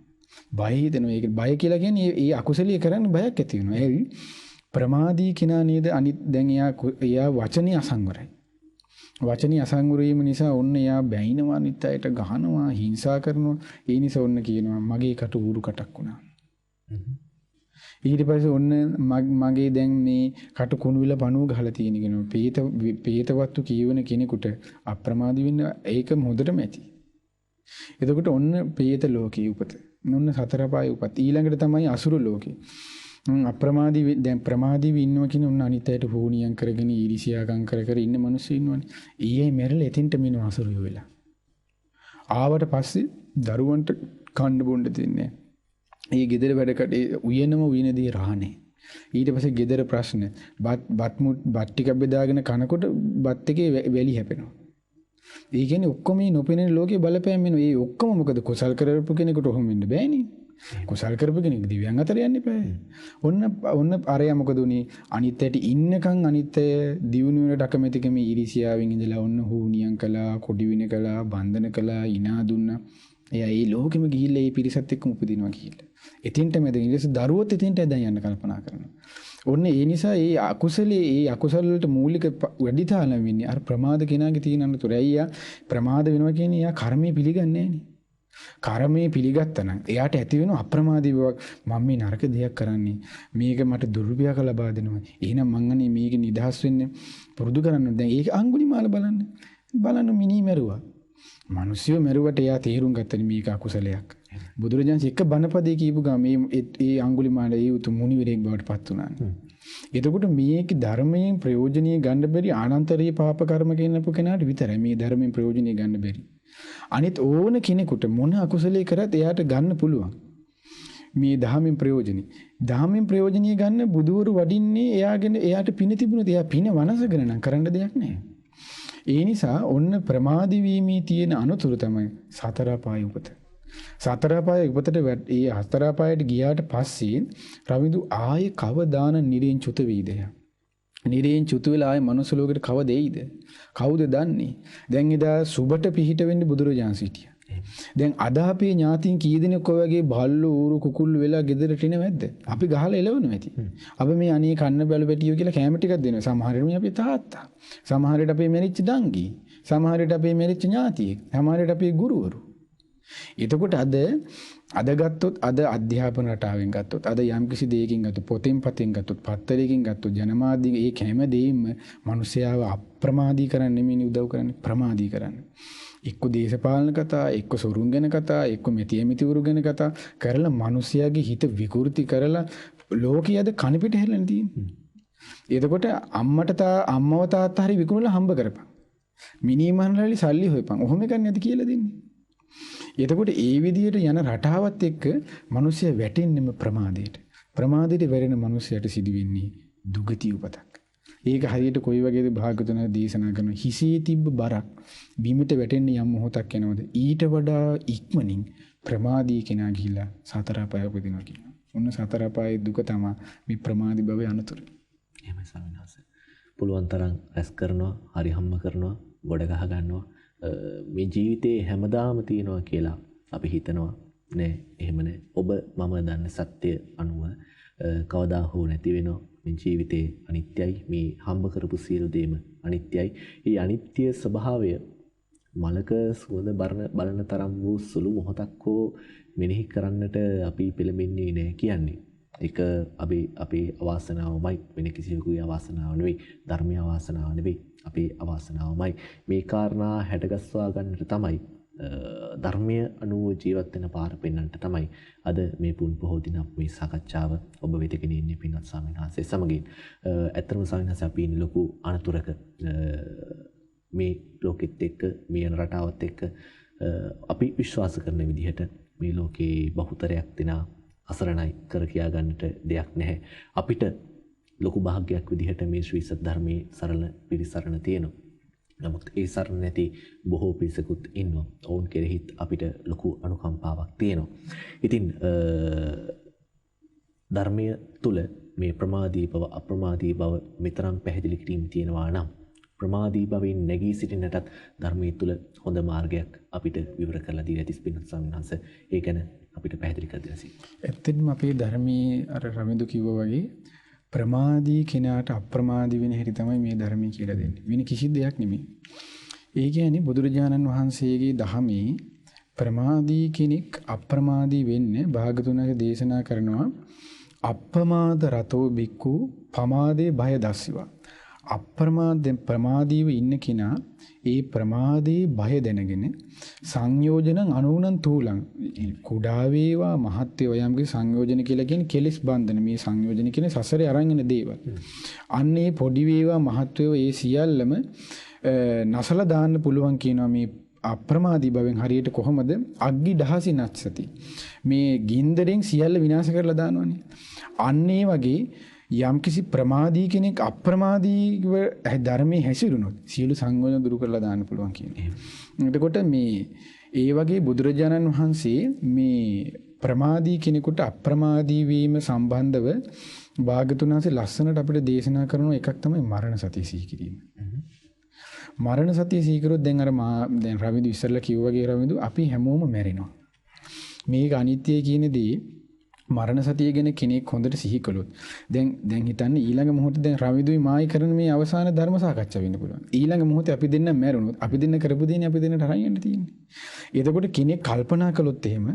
බය හිතෙනවා. ඒක බය කියලා කියන්නේ ඒ අකුසලිය කරන්න බයක් ඇති වෙනවා. ඒ ප්‍රමාදී කෙනා නේද අනිත් දැන් එයා වචනේ අසංවරයි. වචනේ අසංවර වීම නිසා ඔන්න එයා බැයිනවා අනිත් අයට ගහනවා හිංසා කරනවා. ඒ නිසා ඔන්න කියනවා මගේ කට ඌරු කටක් වුණා. ඊට පස්සේ ඔන්න මගේ දැන් මේ කට කුණු විල පණුව ගහලා තියෙන කෙනා පීතවත්තු කියවන කෙනෙකුට අප්‍රමාදී වෙන්න ඒක හොඳටම ඇති. එතකොට ඔන්න පීත ලෝකේ උපත. ඔන්න සතර පාය උපත. ඊළඟට තමයි අසුර ලෝකේ. අප්‍රමාදී දැන් ප්‍රමාදී ඉන්නවා කියන උන් අනිත්‍යයට හෝනියම් කරගෙන ඊර්ෂ්‍යාකම් කර ඉන්න මිනිස්සු ඉන්නවනේ. ඊයේ මෙරළ එතෙන්ට මිනු අසුරිය වෙලා. ආවට පස්සේ දරුවන්ට කන්න බොන්න දෙන්නේ. ඒ ගෙදර වැඩකට උයනම උයනදී රහනේ. ඊට පස්සේ ගෙදර ප්‍රශ්න බත් ටිකක් බෙදාගෙන කනකොට බත් එකේ වැලි හැපෙනවා. ඒ කියන්නේ ඔක්කොම මේ නොපෙනෙන ලෝකේ බලපෑම් වෙනවා. ඒ ඔක්කොම මොකද කුසල් කරපු කෙනෙකුට ඔහොම වෙන්න බෑනේ. කුසල් කරපු කෙනෙක් දිව්‍යයන් අතර යන්න එපා. ඔන්න අරයා මොකද උනේ අනිත්‍යයට ඉන්නකන් අනිත්‍ය දියුණු වෙනට අකමැතිකම ඊර්ෂ්‍යාවෙන් ඉඳලා ඔන්න හුනියම් කළා, කොඩි වින කළා, බන්ධන කළා, ඉනා දුන්නා. එයා ඒ ලෝකෙම ගිහිල්ලා ඒ පිරිසත් එක්කම උපදිනවා කියලා. එතෙන්ට මැද ඊට පස්සේ දරුවොත් එතෙන්ට දැන් යන්න කල්පනා කරනවා. ඔන්න ඒ නිසා ඒ අකුසල වලට මූලික වැඩි තාලම වෙන්නේ අර ප්‍රමාද කෙනාගේ තියෙන අනතුර. අයියා ප්‍රමාද වෙනවා කියන්නේ එයා කර්මය පිළිගන්නේ නැහනේ. කර්මය පිළිගත්තා නම් එයාට ඇති වෙන අප්‍රමාදී බවක් මම මේ නරක දෙයක් කරන්නේ මේක මට දුර්විපාක ලබා දෙනවා. එහෙනම් මං අනේ මේක නිදහස් වෙන්න පුරුදු කරන්න. දැන් ඒක අඟුලිමාල බලන්න මිනී මැරුවා. මිනිස්සු මැරුවට එයා තීරුම් ගත්තනේ මේක අකුසලයක්. බුදුරජාණන් එක්ක බණපදේ කියපු ගම මේ අඟුලිමාල ඒ උතුම් මුනිවරයෙක් බවට පත් වුණා. එතකොට මේක ධර්මයෙන් ප්‍රයෝජනීය ගන්න බැරි ආනන්තරීය පාප කර්ම කියනපු කෙනාට විතරයි මේ ධර්මයෙන් ප්‍රයෝජනීය ගන්න බැරි. අනිත් ඕන කෙනෙකුට මොන අකුසලයේ කරත් එයාට ගන්න පුළුවන්. මේ ධර්මයෙන් ප්‍රයෝජනීය. ධර්මයෙන් ප්‍රයෝජනීය ගන්න බුදුවරු වඩින්නේ එයාට පින තිබුණොත් එයා පින වනසගෙන නම් කරන්න දෙයක් නැහැ. ඒ නිසා ඔන්න ප්‍රමාදී වීමේ තියෙන අනුතුරු තමයි සතර අපාය උපත. සතර අපාය උපතට ඒ හතර අපායට ගියාට පස්සේ රවිදු ආයේ කවදාන නිරේන් චුත වේද? නිරේන් චුත වෙලා ආයේ මනුස්ස ලෝකෙට කවද එයිද? කවුද දන්නේ? දැන් එදා සුබට පිහිට වෙන්නේ බුදුරජාණන් සිටියා. දැන් අද අපේ ඥාතීන් කී දෙනෙක් ඔය වගේ බල්ලු ඌරු කුකුල්ලු වෙලා ගෙදරට එන නැද්ද? අපි ගහලා එලවනවා ඇති. අපි මේ අනේ කන්න බැලු පැටියෝ කියලා කැම ටිකක් දෙනවා. සමහර වෙලාවට අපේ තාත්තා. සමහර විට අපේ මෙරිච්ච දංගි. සමහර විට අපේ මෙරිච්ච ඥාතියෙක්. සමහර විට අපේ ගුරුවරු. එතකොට අද ගත්තොත් අද අධ්‍යාපන රටාවෙන් ගත්තොත් අද යම්කිසි දෙයකින් ගත්තොත් පොතෙන් පතෙන් ගත්තොත් පත්තරයකින් ගත්තොත් ජනමාධ්‍යයෙන් ඒ කැම දෙයින්ම මිනිස්යාව අප්‍රමාදී කරන්න නෙමෙයි උදව් කරන්නේ ප්‍රමාදී කරන්න. එක්ක දේශපාලන කතා, එක්ක සොරුන් ගැන කතා, එක්ක මෙතියමිතිවරු ගැන කතා කරලා මිනිස්යාගේ හිත විකෘති කරලා ලෝකයේ කණ පිට හැලෙන්න තියෙන්නේ. එතකොට අම්මව තාත්තා හරි විකුණලා හම්බ කරපන්. මිනිමන්ලලි සල්ලි හොයපන්. ඔහොම එකක් නැති කියලා දෙන්නේ. එතකොට ඒ විදිහට යන රටාවත් එක්ක මිනිස්සු වැටෙන්නෙම ප්‍රමාදයට. ප්‍රමාදයට වැරෙන මිනිස්සයාට සිදුවෙන්නේ දුගතිය උපතක්. ඒක හරියට කොයි වගේද භාගතුන දේශනා කරන හිසේ තිබ්බ බරක් බිමට වැටෙන්න යම් මොහොතක් එනවද ඊට වඩා ඉක්මනින් ප්‍රමාදී කෙනා ගිහිලා සතර අපාය උපදිනවා කියනවා. ඔන්න සතර අපායේ දුක තමයි මේ ප්‍රමාදී භවයේ අනතුරු. එහෙමයි ස්වාමීන් වහන්සේ. පුළුවන් තරම් රැස් කරනවා, හරි හම්ම කරනවා, ගොඩ ගහ ගන්නවා. මේ ජීවිතේ හැමදාම තියනවා කියලා අපි හිතනවා නෑ. එහෙම නෑ. ඔබ මම දන්න සත්‍ය අනුව කවදා හෝ නැති වෙනවා. මේ ජීවිතේ අනිත්‍යයි. මේ හම්බ කරපු සියලු දේම අනිත්‍යයි. මේ අනිත්‍ය ස්වභාවය මලක සුවඳ බලන තරම් වූ සුළු මොහොතක් හෝ මෙනෙහි කරන්නට අපි පෙළඹෙන්නේ නෑ කියන්නේ. ඒක අපේ අවාසනාවමයි. වෙන කිසිවෙකුගේ අවාසනාව නෙවෙයි. ධර්මීය අවාසනාව නෙවෙයි. අපේ අවාසනාවමයි. මේ කාරණා හැඩගස්වා ගන්නට තමයි ධර්මීය අනුව ජීවත් වෙන පාර පෙන්වන්නට තමයි අද මේ පුන් පොහෝ දින මේ සාකච්ඡාව ඔබ වෙත ගෙනියන්නේ පින්වත් ස්වාමීන් වහන්සේ සමගින්. ඇත්තම ස්වාමීන් වහන්සේ අපි ඉන්නේ ලොකු අනතුරක. මේ ලෝකෙත් එක්ක මේ රටාවත් එක්ක අපි විශ්වාස කරන විදිහට මේ ලෝකේ බහුතරයක් දෙනා අසරණයි කර කියා ගන්නට දෙයක් නැහැ. අපිට ලොකු භාග්‍යයක් විදිහට මේ ශ්‍රී සද්ධර්මයේ සරල පිරිසරණ තියෙනවා. නමුත් ඒ සරණ නැති බොහෝ පිරිසකුත් ඉන්නවා. ඔවුන් කෙරෙහිත් අපිට ලොකු අනුකම්පාවක් තියෙනවා. ඉතින් ධර්මයේ තුල මේ ප්‍රමාදී බව අප්‍රමාදී බව මෙතරම් පැහැදිලි කිරීම තියෙනවා නම් ප්‍රමාදී භවෙන් නැගී සිටින්නටත් ධර්මයේ තුල හොඳ මාර්ගයක් අපිට විවර කරලා දීලා තිස් පින්වත් ස්වාමීන් වහන්සේ ඒ ගැන අපිට පැහැදිලි කර දෙන්න සිටිනවා. ඇත්තටම අපේ ධර්මයේ අර රමිදු කිව්වා වගේ ප්‍රමාදී කෙනාට අප්‍රමාදී වෙන හැටි තමයි මේ ධර්මයේ කියලා දෙන්නේ. වෙන කිසි දෙයක් නෙමෙයි. ඒ කියන්නේ බුදුරජාණන් වහන්සේගේ ධහමේ ප්‍රමාදී කෙනෙක් අප්‍රමාදී වෙන්නේ භාගතුනාගේ දේශනා කරනවා අප්‍රමාද රතෝ බික්කු පමාදේ බය දස්සිවා. ප්‍රමාදීව ඉන්න කෙනා ඒ ප්‍රමාදේ බය දැනගෙන සංයෝජන අනුනන් තූලං කුඩා වේවා මහත් වේවා යම්කි සංයෝජන කියලා කියන්නේ කෙලස් බන්ධන. මේ සංයෝජන කියන්නේ සසරේ අරන් එන දේවල්. අන්නේ පොඩි වේවා මහත් වේවා ඒ සියල්ලම නසලා දාන්න පුළුවන් කියනවා මේ අප්‍රමාදී භවෙන්. හරියට කොහොමද අග්ගි දහසි නැත්සති මේ ගින්දරෙන් සියල්ල විනාශ කරලා දානවනේ. අන්නේ වගේ යම්කිසි ප්‍රමාදී කෙනෙක් අප්‍රමාදීව ධර්මයේ හැසිරුණොත් සියලු සංයෝජන දුරු කරලා දාන්න පුළුවන් කියන්නේ. එතකොට මේ ඒ වගේ බුදුරජාණන් වහන්සේ මේ ප්‍රමාදී කෙනෙකුට අප්‍රමාදී වීම සම්බන්ධව භාග්‍යතුන් වහන්සේ ලස්සනට අපිට දේශනා කරන එකක් තමයි මරණ සතිය සිහි කිරීම. මරණ සතිය සිහි කරොත් දැන් අර දැන් රවිදු ඉස්සරලා කිව්වා වගේ රවිදු අපි හැමෝම මැරෙනවා. මේක අනිත්‍යයි කියන දේ මරණ සතිය ගැන කෙනෙක් හොඳට සිහි කළොත් දැන් හිතන්න ඊළඟ මොහොතේ දැන් රවිදුයි මායි කරන මේ අවසාන ධර්ම සාකච්ඡා වෙන්න පුළුවන්. ඊළඟ මොහොතේ අපි දෙන්න මැරුණොත් අපි දෙන්න කරපු දේනේ අපි දෙන්නට හරියන්න තියෙන්නේ. එතකොට කෙනෙක් කල්පනා කළොත් එහෙම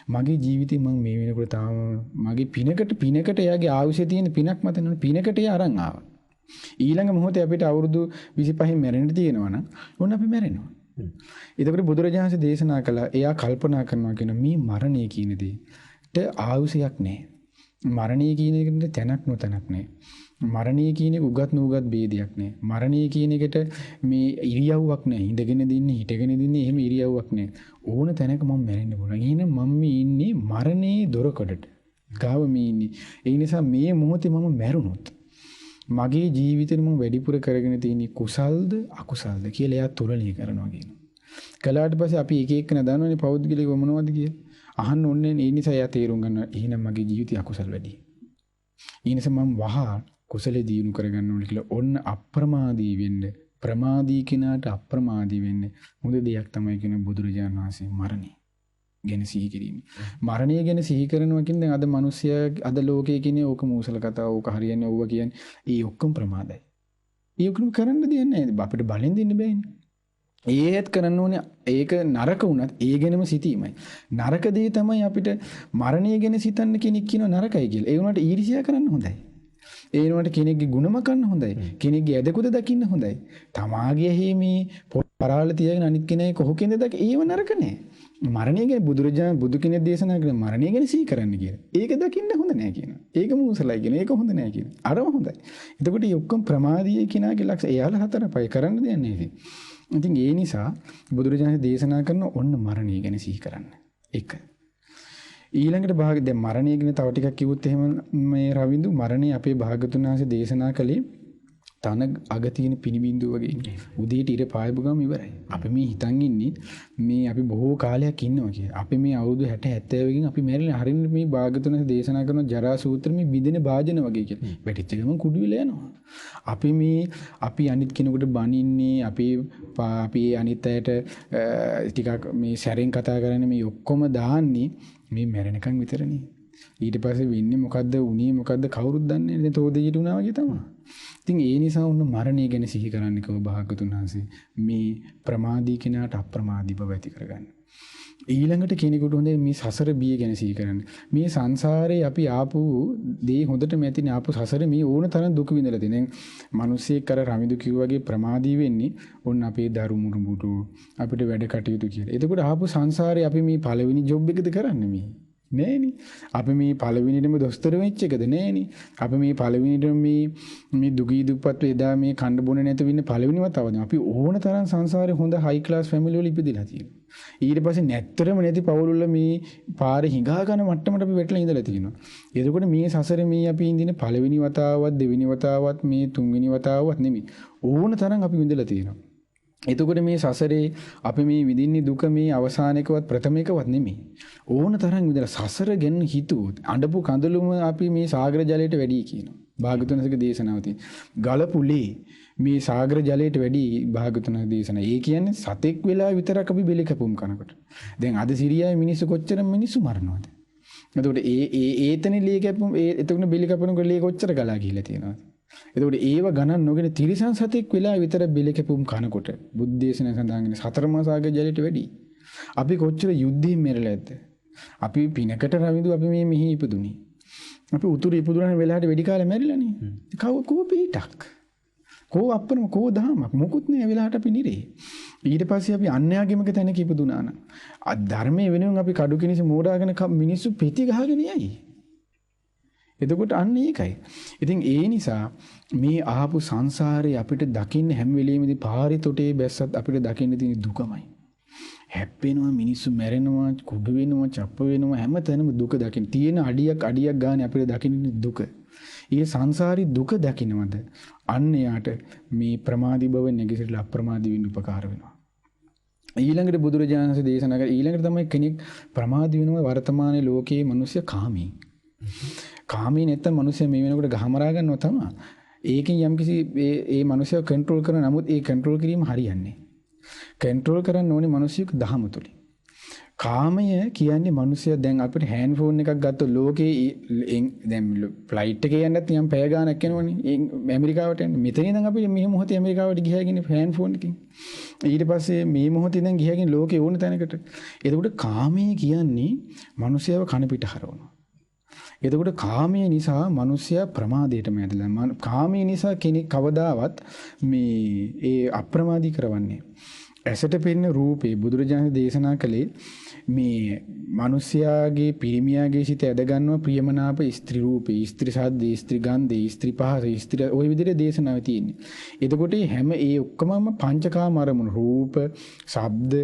මගේ ජීවිතේ මම මේ වෙනකොට තාම මගේ පිනකට එයාගේ ආයුෂය තියෙන පිනක් මත නේද පිනකට එයා අරන් ආවා. ඊළඟ මොහොතේ අපිට අවුරුදු 25න් මැරෙන්න තියෙනවා නම් ඔන්න අපි මැරෙනවා. එතකොට බුදුරජාණන් වහන්සේ දේශනා කළා එයා කල්පනා කරනවා කියන මේ මරණය කියන දේට ආයුෂයක් නැහැ. මරණය කියන එකට තැනක් නොතැනක් නැහැ. මරණය කියන එක උගත් නුගත් ભેදයක් නැහැ. මරණය කියන එකට මේ ඉරියව්වක් නැහැ. ඉඳගෙන දින්නේ හිටගෙන දින්නේ එහෙම ඉරියව්වක් නැහැ. ඕන තැනක මම මැරෙන්න පුළුවන්. එහෙනම් මම ඉන්නේ මරණේ දොරකඩට. ගාව මේ ඉන්නේ. ඒ නිසා මේ මොහොතේ මම මැරුණොත් මගේ ජීවිතේ මම වැඩිපුර කරගෙන තියෙන කුසල්ද අකුසල්ද කියලා එයා තුලණය කරනවා කියනවා. කළාට පස්සේ අපි එක එක නදානවනේ පෞද්ගලිකව මොනවද කියලා. අහන්න ඕනේ ඒ නිසා එයා තේරුම් ගන්නවා එහෙනම් මගේ ජීවිතේ අකුසල් වැඩි. ඒ නිසා මම වහා කුසලේ දියුණු කරගන්න ඕනේ කියලා ඔන්න අප්‍රමාදී වෙන්න. ප්‍රමාදී කෙනාට අප්‍රමාදී වෙන්න. මුද දෙයක් තමයි කියන බුදුරජාණන් වහන්සේ මරණය ගැන සිහි කිරීම. මරණය ගැන සිහි කරනවා කියන්නේ දැන් අද මිනිස්සයා අද ලෝකයේ කියන්නේ ඕක මූසල කතාව ඕක හරියන්නේ ඕවා කියන්නේ ඒ ඔක්කොම ප්‍රමාදයි. ඒ ඔක්කොම කරන්න දෙන්නේ නැහැ. අපිට බලෙන් දෙන්න බෑනේ. ඒත් කරන්න ඕනේ ඒක නරක වුණත් ඒ ගැනම සිතීමයි. නරක දේ තමයි අපිට මරණය ගැන සිතන්න කෙනෙක් කියනවා නරකයි කියලා. ඒ වුණාට ඊර්ෂ්‍යා කරන්න හොඳයි. ඒ වුණාට කෙනෙක්ගේ ಗುಣම කරන්න හොඳයි. කෙනෙක්ගේ ඇදකුද දකින්න හොඳයි. තමාගේ හේමේ පරාල තියාගෙන අනිත් කෙනෙක් කොහොකෙන්ද දක ඒව නරක නෑ. මරණය ගැන බුදු කෙනෙක් දේශනා කරන මරණය ගැන සිහි කරන්න කියලා. ඒක දකින්න හොඳ නෑ කියනවා. ඒක මූසලයි කියන. ඒක හොඳ නෑ කියනවා. අරම හොඳයි. එතකොට මේ ඔක්කොම ප්‍රමාදීය කෙනාගේ ලක්ෂණ. එයාලා හතර පය කරන්න දෙන්නේ නැහැ. ඉතින් ඒ නිසා බුදුරජාණන් දේශනා කරන ඔන්න මරණය ගැන සිහි කරන්න. එක. ඊළඟට දැන් මරණය ගැන තව ටිකක් කිව්වොත් එහෙම මේ රවින්දු මරණය අපේ භාගතුන් වහන්සේ දේශනා කළේ තන අග තියෙන පිනිබින්දුව වගේ ඉන්නේ. උදේට ඉර පායපු ගම ඉවරයි. අපි මේ හිතන් ඉන්නේ මේ අපි බොහෝ කාලයක් ඉන්නවා කියලා. අපි මේ අවුරුදු 60 70කින් අපි මැරිලා හරින්න මේ භාගතුන් වහන්සේ දේශනා කරන ජරා සූත්‍ර මේ බිඳෙන භාජන වගේ කියලා. වැටිච්ච ගමන් කුඩු වෙලා යනවා. අපි අනිත් කෙනෙකුට බනින්නේ අපි අනිත් අයට ටිකක් මේ සැරෙන් කතා කරන්නේ මේ ඔක්කොම දාන්නේ මේ මැරෙනකන් විතරනේ. ඊට පස්සේ වෙන්නේ මොකද්ද උනේ මොකද්ද කවුරුත් දන්නේ නැහැ. දැන් තෝදෙජිට උනා වගේ තමයි. ඉතින් ඒ නිසා උන්න මරණය ගැන සිහි කරන්න කව භාගතුන් වහන්සේ මේ ප්‍රමාදී කෙනාට අප්‍රමාදී බව ඇති කරගන්න. ඊළඟට කෙනෙකුට හොඳේ මේ සසර බිය ගැන සිහි කරන්න. මේ සංසාරේ අපි ආපු දේ හොඳටම ඇතිනේ ආපු සසරේ මේ ඕන තරම් දුක විඳලා තියෙන. මිනිස්සෙක් අර රමිදු කිව්වාගේ ප්‍රමාදී වෙන්නේ ඔන්න අපේ දරුමුරුමුට අපිට වැඩ කටයුතු කියලා. එතකොට ආපු සංසාරේ අපි මේ පළවෙනි ජොබ් එකද කරන්නේ මේ? නෑනේ. අපි මේ පළවෙනිටම දොස්තර වෙච්ච එකද නෑනේ. අපි මේ පළවෙනිටම මේ දුගී දුප්පත් එදා මේ කණ්ඩ බොන නැතුව ඉන්න පළවෙනිම තවද අපි ඕන තරම් සංසාරේ හොඳ හයි ක්ලාස් ෆැමිලි වල ඉපදිලා තියෙනවා. ඊට පස්සේ නැත්තරම නැති පවුල් වල මේ පාරේ හිඟා ගන්න මට්ටමට අපි වැටලා ඉඳලා තියෙනවා. එතකොට මේ සසරේ මේ අපි ඉඳින පළවෙනි වතාවත් දෙවෙනි වතාවත් මේ තුන්වෙනි වතාවත් නෙමෙයි. ඕන තරම් අපි විඳලා තියෙනවා. එතකොට මේ සසරේ අපි මේ විඳින්නේ දුක මේ අවසානයකවත් ප්‍රථමයකවත් නෙමෙයි. ඕන තරම් විඳලා සසර ගැන හිතුවොත් අඬපු කඳුළුම අපි මේ සාගර ජලයට වැඩි කියනවා. භාගතුන්සේක දේශනාව තියෙන. ගලපුලේ මේ සාගර ජලයට වැඩි භාගතුන්ගේ දේශනාව. ඒ කියන්නේ සතෙක් වෙලා විතරක් අපි බෙලි කැපුම් කරනකොට. දැන් අද සිරියාවේ මිනිස්සු කොච්චර මිනිස්සු මරනවද? එතකොට ඒතනේ ලී කැපුම් එතකොට බෙලි කැපුණකොට ලී කොච්චර ගලා ගිහිල්ලා තියෙනවද? එතකොට ඒව ගණන් නොගෙන තිරිසන් සතෙක් වෙලා විතර බෙලි කැපුම් කනකොට බුද්ධ දේශනාව සඳහන් වෙන සතරමා සාගර ජලයට වැඩි. අපි කොච්චර යුද්ධයෙන් මෙරලා ඇද්ද? අපි පිනකට රවිදු අපි මේ මෙහි ඉපදුනේ. අපි උතුරු ඉපදුනන වෙලාවට වෙඩි කාලේ මැරිලානේ. කෝ පිටක්. කෝ අප්පරම කෝ දහමක් මොකුත් නෑ වෙලාවට අපි නිරේ. ඊට පස්සේ අපි අන්‍යාගමික තැනක ඉපදුනා නම් ධර්මයේ වෙනුවෙන් අපි කඩු කිනිසි මෝඩාගෙන මිනිස්සු පෙති ගහගෙන යයි. එතකොට අන්න ඒකයි. ඉතින් ඒ නිසා මේ ආපු සංසාරේ අපිට දකින්න හැම වෙලෙමදී පාරේ තොටේ බැස්සත් අපිට දකින්න තියෙන දුකමයි. හැප්පෙනවා මිනිස්සු මැරෙනවා කුඩු වෙනවා චප්ප වෙනවා හැම තැනම දුක දකින්න. තියෙන අඩියක් ගන්න අපිට දකින්න දුක. ඒ සංසාරي දුක දකින්නවද? අන්න යාට මේ ප්‍රමාදී බව නැගිටලා අප්‍රමාදී වෙන්න උපකාර වෙනවා. ඊළඟට බුදුරජාණන් වහන්සේ දේශනා කර ඊළඟට තමයි කෙනෙක් ප්‍රමාදී වෙනවා වර්තමානයේ ලෝකයේ මිනිස්සු කාමී. කාමී නැත්තම් මිනිස්සු මේ වෙනකොට ගහමරා ගන්නවා තමයි. ඒකෙන් යම්කිසි ඒ මනුස්සයව කන්ට්‍රෝල් කරන නමුත් ඒ කන්ට්‍රෝල් කිරීම හරියන්නේ. කන්ට්‍රෝල් කරන්න ඕනේ මිනිස්සුක දහම තුලින්. කාමය කියන්නේ මිනිස්සයා දැන් අපිට හෑන්ඩ් ෆෝන් එකක් ගත්තොත් ලෝකේ දැන් ෆ්ලයිට් එකේ යන්නත් යම් පැය ගාණක් යනවනේ ඇමරිකාවට යන්න. මෙතන ඉඳන් අපි මේ මොහොතේ ඇමරිකාවට ගියාගෙන හෑන්ඩ් ෆෝන් එකකින්. ඊට පස්සේ මේ මොහොතේ ඉඳන් ගියාගෙන ලෝකේ ඕන තැනකට. එතකොට කාමය කියන්නේ මිනිස්සයව කන පිට හරවනවා. එතකොට කාමය නිසා මිනිස්සයා ප්‍රමාදයටම ඇදලා. කාමය නිසා කෙනෙක් කවදාවත් මේ ඒ අප්‍රමාදී කරවන්නේ. ඇසට පෙනෙන රූපේ බුදුරජාණන් දේශනා කළේ මේ මිනිස්යාගේ පිරිමියාගේ සිත ඇද ගන්නවා ප්‍රියමනාප ස්ත්‍රී රූපේ, ස්ත්‍රී සද්දේ, ස්ත්‍රී ගන්ධේ, ස්ත්‍රී පහස, ස්ත්‍රී ওই විදිහට දේශනාව තියෙන්නේ. එතකොට හැම ඒ ඔක්කොමම පංචකාම අරමුණු රූප, ශබ්ද,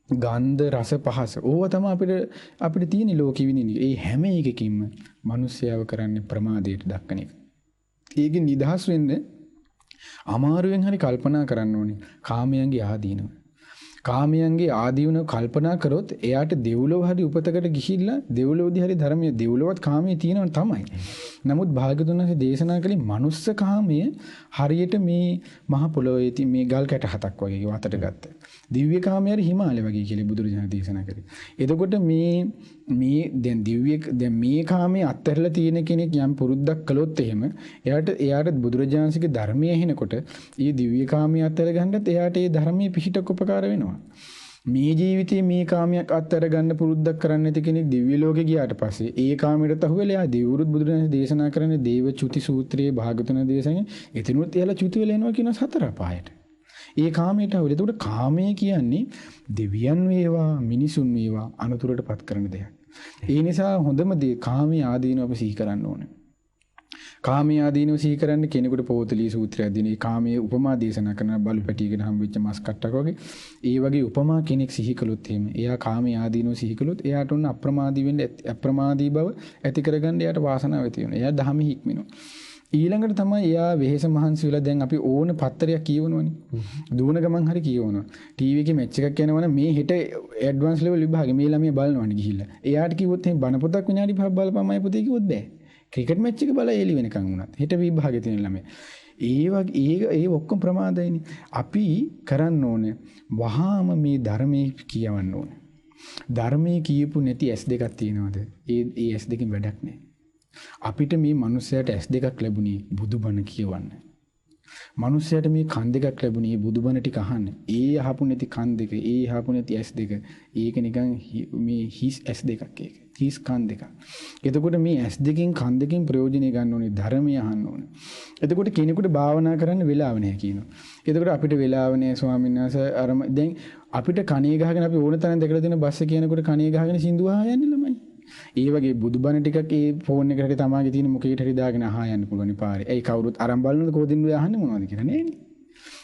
ගන්ධ, රස, පහස. ඕවා තමයි අපිට තියෙන ලෝකෙ විඳින්නේ. ඒ හැම එකකින්ම මිනිස්යාව කරන්නේ ප්‍රමාදයට දක්වන එක. ඒකෙන් නිදහස් වෙන්න අමාරුවෙන් හරි කල්පනා කරන්න ඕනේ කාමයන්ගේ ආදීනව. කාමයන්ගේ ආදීනව කල්පනා කරොත් එයාට දෙව්ලොව හරි උපතකට ගිහිල්ලා දෙව්ලොවදී හරි ධර්මයේ දෙව්ලොවත් කාමයේ තියෙනව තමයි. නමුත් භාග්‍යවතුන් වහන්සේ දේශනා කළේ මනුස්ස කාමය හරියට මේ මහ පොළොවේ තියෙන මේ ගල් කැට හතක් වගේ වතට ගත්ත. දිව්‍ය කාමය හරි හිමාලය වගේ කියලා බුදුරජාණන් දේශනා කරේ. එතකොට මේ දැන් මේ කාමයේ අත්හැරලා තියෙන කෙනෙක් යම් පුරුද්දක් කළොත් එහෙම එයාට බුදුරජාණන්සේගේ ධර්මයේ ඇහෙනකොට ඒ දිව්‍ය කාමයේ අත්හැර ගන්නත් එයාට ඒ ධර්මයේ පිහිටක් උපකාර වෙනවා. මේ ජීවිතේ මේ කාමයක් අත්හැර ගන්න පුරුද්දක් කරන්නේ නැති කෙනෙක් දිව්‍ය ලෝකෙ ගියාට පස්සේ ඒ කාමයට අහුවෙලා එයා දෙවිවරුත් බුදුරජාණන් දේශනා කරන්නේ දේව චුති සූත්‍රයේ භාගතුන දේශනේ එතනොත් එයාලා චුති වෙලා එනවා කියන සතර පායට. ඒ කාමයට අහුවෙලා. ඒකට කාමය කියන්නේ දෙවියන් වේවා මිනිසුන් වේවා අනුතරටපත් කරන දෙයක්. ඒ නිසා හොඳම දේ කාමයේ ආදීනව අපි සිහි කරන්න ඕනේ. කාමයේ ආදීනව සිහි කරන්න කෙනෙකුට පොතලී සූත්‍රයක් දිනේ කාමයේ උපමා දේශනා කරන බලු පැටියකට හම්බෙච්ච මස් කට්ටක් වගේ ඒ වගේ උපමා කෙනෙක් සිහි කළොත් එහෙම එයා කාමයේ ආදීනව සිහි කළොත් එයාට උන්න අප්‍රමාදී වෙන්න අප්‍රමාදී බව ඇති කරගන්න එයාට වාසනාව ඇති වෙනවා. එයා ධම්ම හික්මිනවා. ඊළඟට තමයි එයා වෙහෙස මහන්සි වෙලා දැන් අපි ඕන පත්තරයක් කියවනවනේ. දුවන ගමන් හරි කියවනවා. ටීවී එකේ මැච් එකක් යනවනම් මේ හෙට ඇඩ්වාන්ස් ලෙවල් විභාගේ මේ ළමයා බලනවනේ ගිහිල්ලා. එයාට කිව්වොත් එහෙනම් බණ පොතක් විනාඩි 5ක් බලපම්මයි පුතේ කිව්වොත් බෑ. ක්‍රිකට් මැච් එක බලලා එළි වෙනකන් වුණත් හෙට විභාගේ තියෙන ළමයා. ඒ ඔක්කොම ප්‍රමාදයිනේ. අපි කරන්න ඕනේ වහාම මේ ධර්මයේ කියවන්න ඕනේ. ධර්මයේ කියපු නැති S2ක් තියෙනවද? ඒ S2කින් වැඩක් නැහැ. අපිට මේ මනුස්සයාට S2ක් ලැබුණේ බුදුබණ කියවන්න. මනුස්සයාට මේ කන් දෙකක් ලැබුණේ බුදුබණ ටික අහන්න. ඒ අහපු නැති කන් දෙක, ඒ අහපු නැති S2, ඒක නිකන් මේ හිස් S2ක් ඒක. හිස් කන් දෙකක්. එතකොට මේ S2කින් කන් දෙකෙන් ප්‍රයෝජනෙ ගන්න ඕනේ, ධර්මය අහන්න ඕනේ. එතකොට කෙනෙකුට භාවනා කරන්න වෙලාව නැහැ කියනවා. එතකොට අපිට වෙලාව නැහැ ස්වාමීන් වහන්සේ අර දැන් අපිට කණේ ගහගෙන අපි ඕන තරම් දෙකලා දෙන බස් එක කියනකොට කණේ ගහගෙන සින්දුව අහා යන්නේ ළමයි. ඒ වගේ බුදුබණ ටිකක් ඒ ෆෝන් එකට හරි තමාගේ තියෙන මොකේට හරි දාගෙන අහා යන්න පුළුවන් පාරේ. ඒ කවුරුත් අරන් බලනද කොහොදින් ඔය අහන්නේ මොනවද කියලා නේද?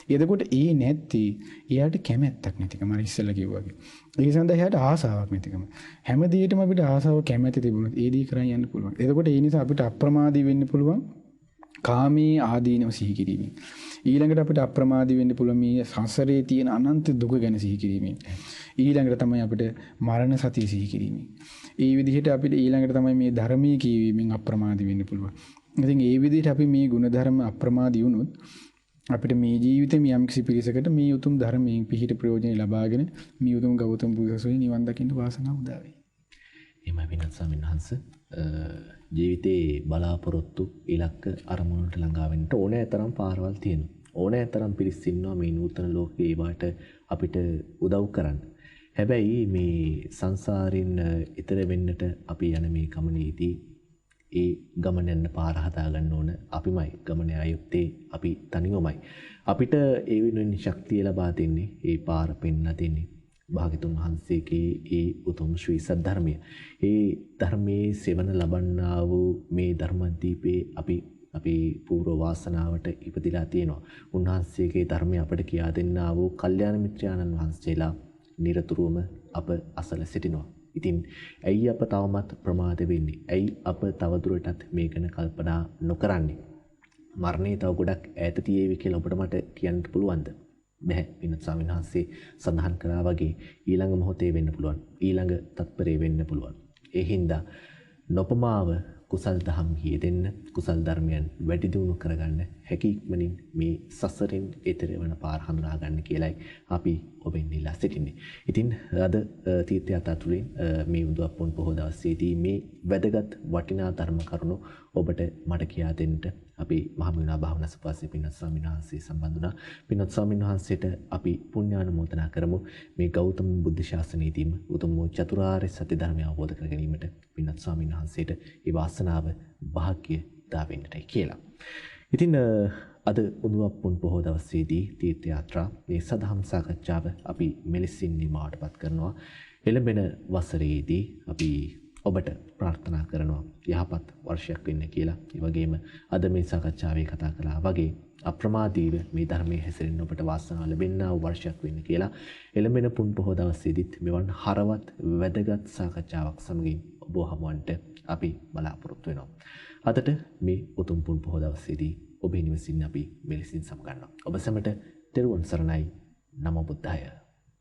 එතකොට ඒ නැත්තේ එයාට කැමැත්තක් නැතිකම අර ඉස්සෙල්ලා කිව්වා වගේ. ඒ සඳහා එයාට ආසාවක් නැතිකම. හැම දෙයකටම අපිට ආසාව කැමැති තිබුණොත් ඒ දේ කරන් යන්න පුළුවන්. එතකොට ඒ නිසා අපිට අප්‍රමාදී වෙන්න පුළුවන් කාමී ආදීනව සිහි කිරීමෙන්. ඊළඟට අපිට අප්‍රමාදී වෙන්න පුළුවන් මේ සංසාරයේ තියෙන අනන්ත දුක ගැන සිහි කිරීමෙන්. ඊළඟට තමයි අපිට මරණ සතිය සිහි කිරීමෙන්. ඒ විදිහට අපිට ඊළඟට තමයි මේ ධර්මයේ කියවීමෙන් අප්‍රමාදී වෙන්න පුළුවන්. ඉතින් ඒ විදිහට අපි මේ ගුණධර්ම අප්‍රමාදී වුණොත් අපිට මේ ජීවිතේ යම් කිසි පිරිසකට මේ උතුම් ධර්මයෙන් පිහිට ප්‍රයෝජන ලබාගෙන මේ උතුම් ගෞතම බුදුසසුනේ නිවන් දකින්න වාසනාව උදා වෙයි. එහෙමයි විනත් ස්වාමීන් වහන්සේ. ජීවිතේ බලාපොරොත්තු ඉලක්ක අරමුණට ළඟා වෙන්න ඕනෑ තරම් පාරවල් තියෙනවා. ඕනෑ තරම් පිරිස් ඉන්නවා මේ නූතන ලෝකේ ඒවට අපිට උදව් කරන්න. හැබැයි මේ සංසාරින් ඈතර වෙන්නට අපි යන මේ ගමනේදී ඒ ගමන යන පාර හදා ගන්න ඕන අපිමයි. ගමනේ ආයුත්තේ අපි තනියමයි. අපිට ඒ වෙනුවෙන් ශක්තිය ලබා දෙන්නේ ඒ පාර පෙන්වා දෙන්නේ භාග්‍යතුන් වහන්සේගේ ඒ උතුම් ශ්‍රී සද්ධර්මය. ඒ ධර්මයේ සෙවන ලබන්නා වූ මේ ධර්මදීපේ අපි පූර්ව වාසනාවට ඉපදිලා තියෙනවා. උන්වහන්සේගේ ධර්මය අපට කියා දෙන්නා වූ කල්යාණ මිත්‍රාණන් වහන්සේලා නිරතුරුවම අප අසල සිටිනවා. ඉතින් ඇයි අප තවමත් ප්‍රමාද වෙන්නේ? ඇයි අප තවදුරටත් මේ ගැන කල්පනා නොකරන්නේ? මරණය තව ගොඩක් ඈත තියෙවි කියලා ඔබට මට කියන්න පුළුවන්ද? බැහැ. විනත් ස්වාමීන් වහන්සේ සඳහන් කළා වගේ ඊළඟ මොහොතේ වෙන්න පුළුවන්. ඊළඟ තත්පරේ වෙන්න පුළුවන්. ඒ හින්දා නොපමාව කුසල් දහම් යෙදෙන්න කුසල් ධර්මයන් වැඩි දියුණු කරගන්න හැකි ඉක්මනින් මේ සසරින් එතෙර වන පාර හඳුනා ගන්න කියලයි අපි ඔබෙන් ඉල්ලා සිටින්නේ. ඉතින් අද තීර්ථ යාත්‍රා තුළින් මේ උදව්පොන් පොහොය දවසේදී මේ වැදගත් වටිනා ධර්ම කරුණු ඔබට මට කියා දෙන්නට අපි මහමෙවුනා භාවනා සුපාසී පින්වත් ස්වාමීන් වහන්සේ සම්බන්ධ වුණා. පින්වත් ස්වාමීන් වහන්සේට අපි පුණ්‍යානුමෝදනා කරමු. මේ ගෞතම බුද්ධ ශාසනයේදීම උතුම් වූ චතුරාර්ය සත්‍ය ධර්මය අවබෝධ කර ගැනීමට පින්වත් ස්වාමීන් වහන්සේට ඒ වාසනාව භාග්‍ය දා වෙන්නටයි කියලා. ඉතින් අද උණුවප්පුන් පොහොය දවසේදී තීර්ථ යාත්‍රා මේ සදහම් සාකච්ඡාව අපි මෙලෙසින් නිමාවටපත් කරනවා. එළඹෙන වසරේදී අපි ඔබට ප්‍රාර්ථනා කරනවා යහපත් වර්ෂයක් වෙන්න කියලා. ඒ වගේම අද මේ සාකච්ඡාවේ කතා කළා වගේ අප්‍රමාදීව මේ ධර්මයේ හැසිරෙන්න ඔබට වාසනාව ලැබෙන්නා වූ වර්ෂයක් වෙන්න කියලා. එළඹෙන පුන් පොහොය දවසේදීත් මෙවන් හරවත් වැදගත් සාකච්ඡාවක් සමගින් ඔබ හමුවන්ට අපි බලාපොරොත්තු වෙනවා. අදට මේ උතුම් පුන් පොහොය දවසේදී ඔබේ නිවසින් අපි මෙලෙසින් සමගන්නවා. ඔබ සැමට තෙරුවන් සරණයි. නමෝ බුද්ධාය.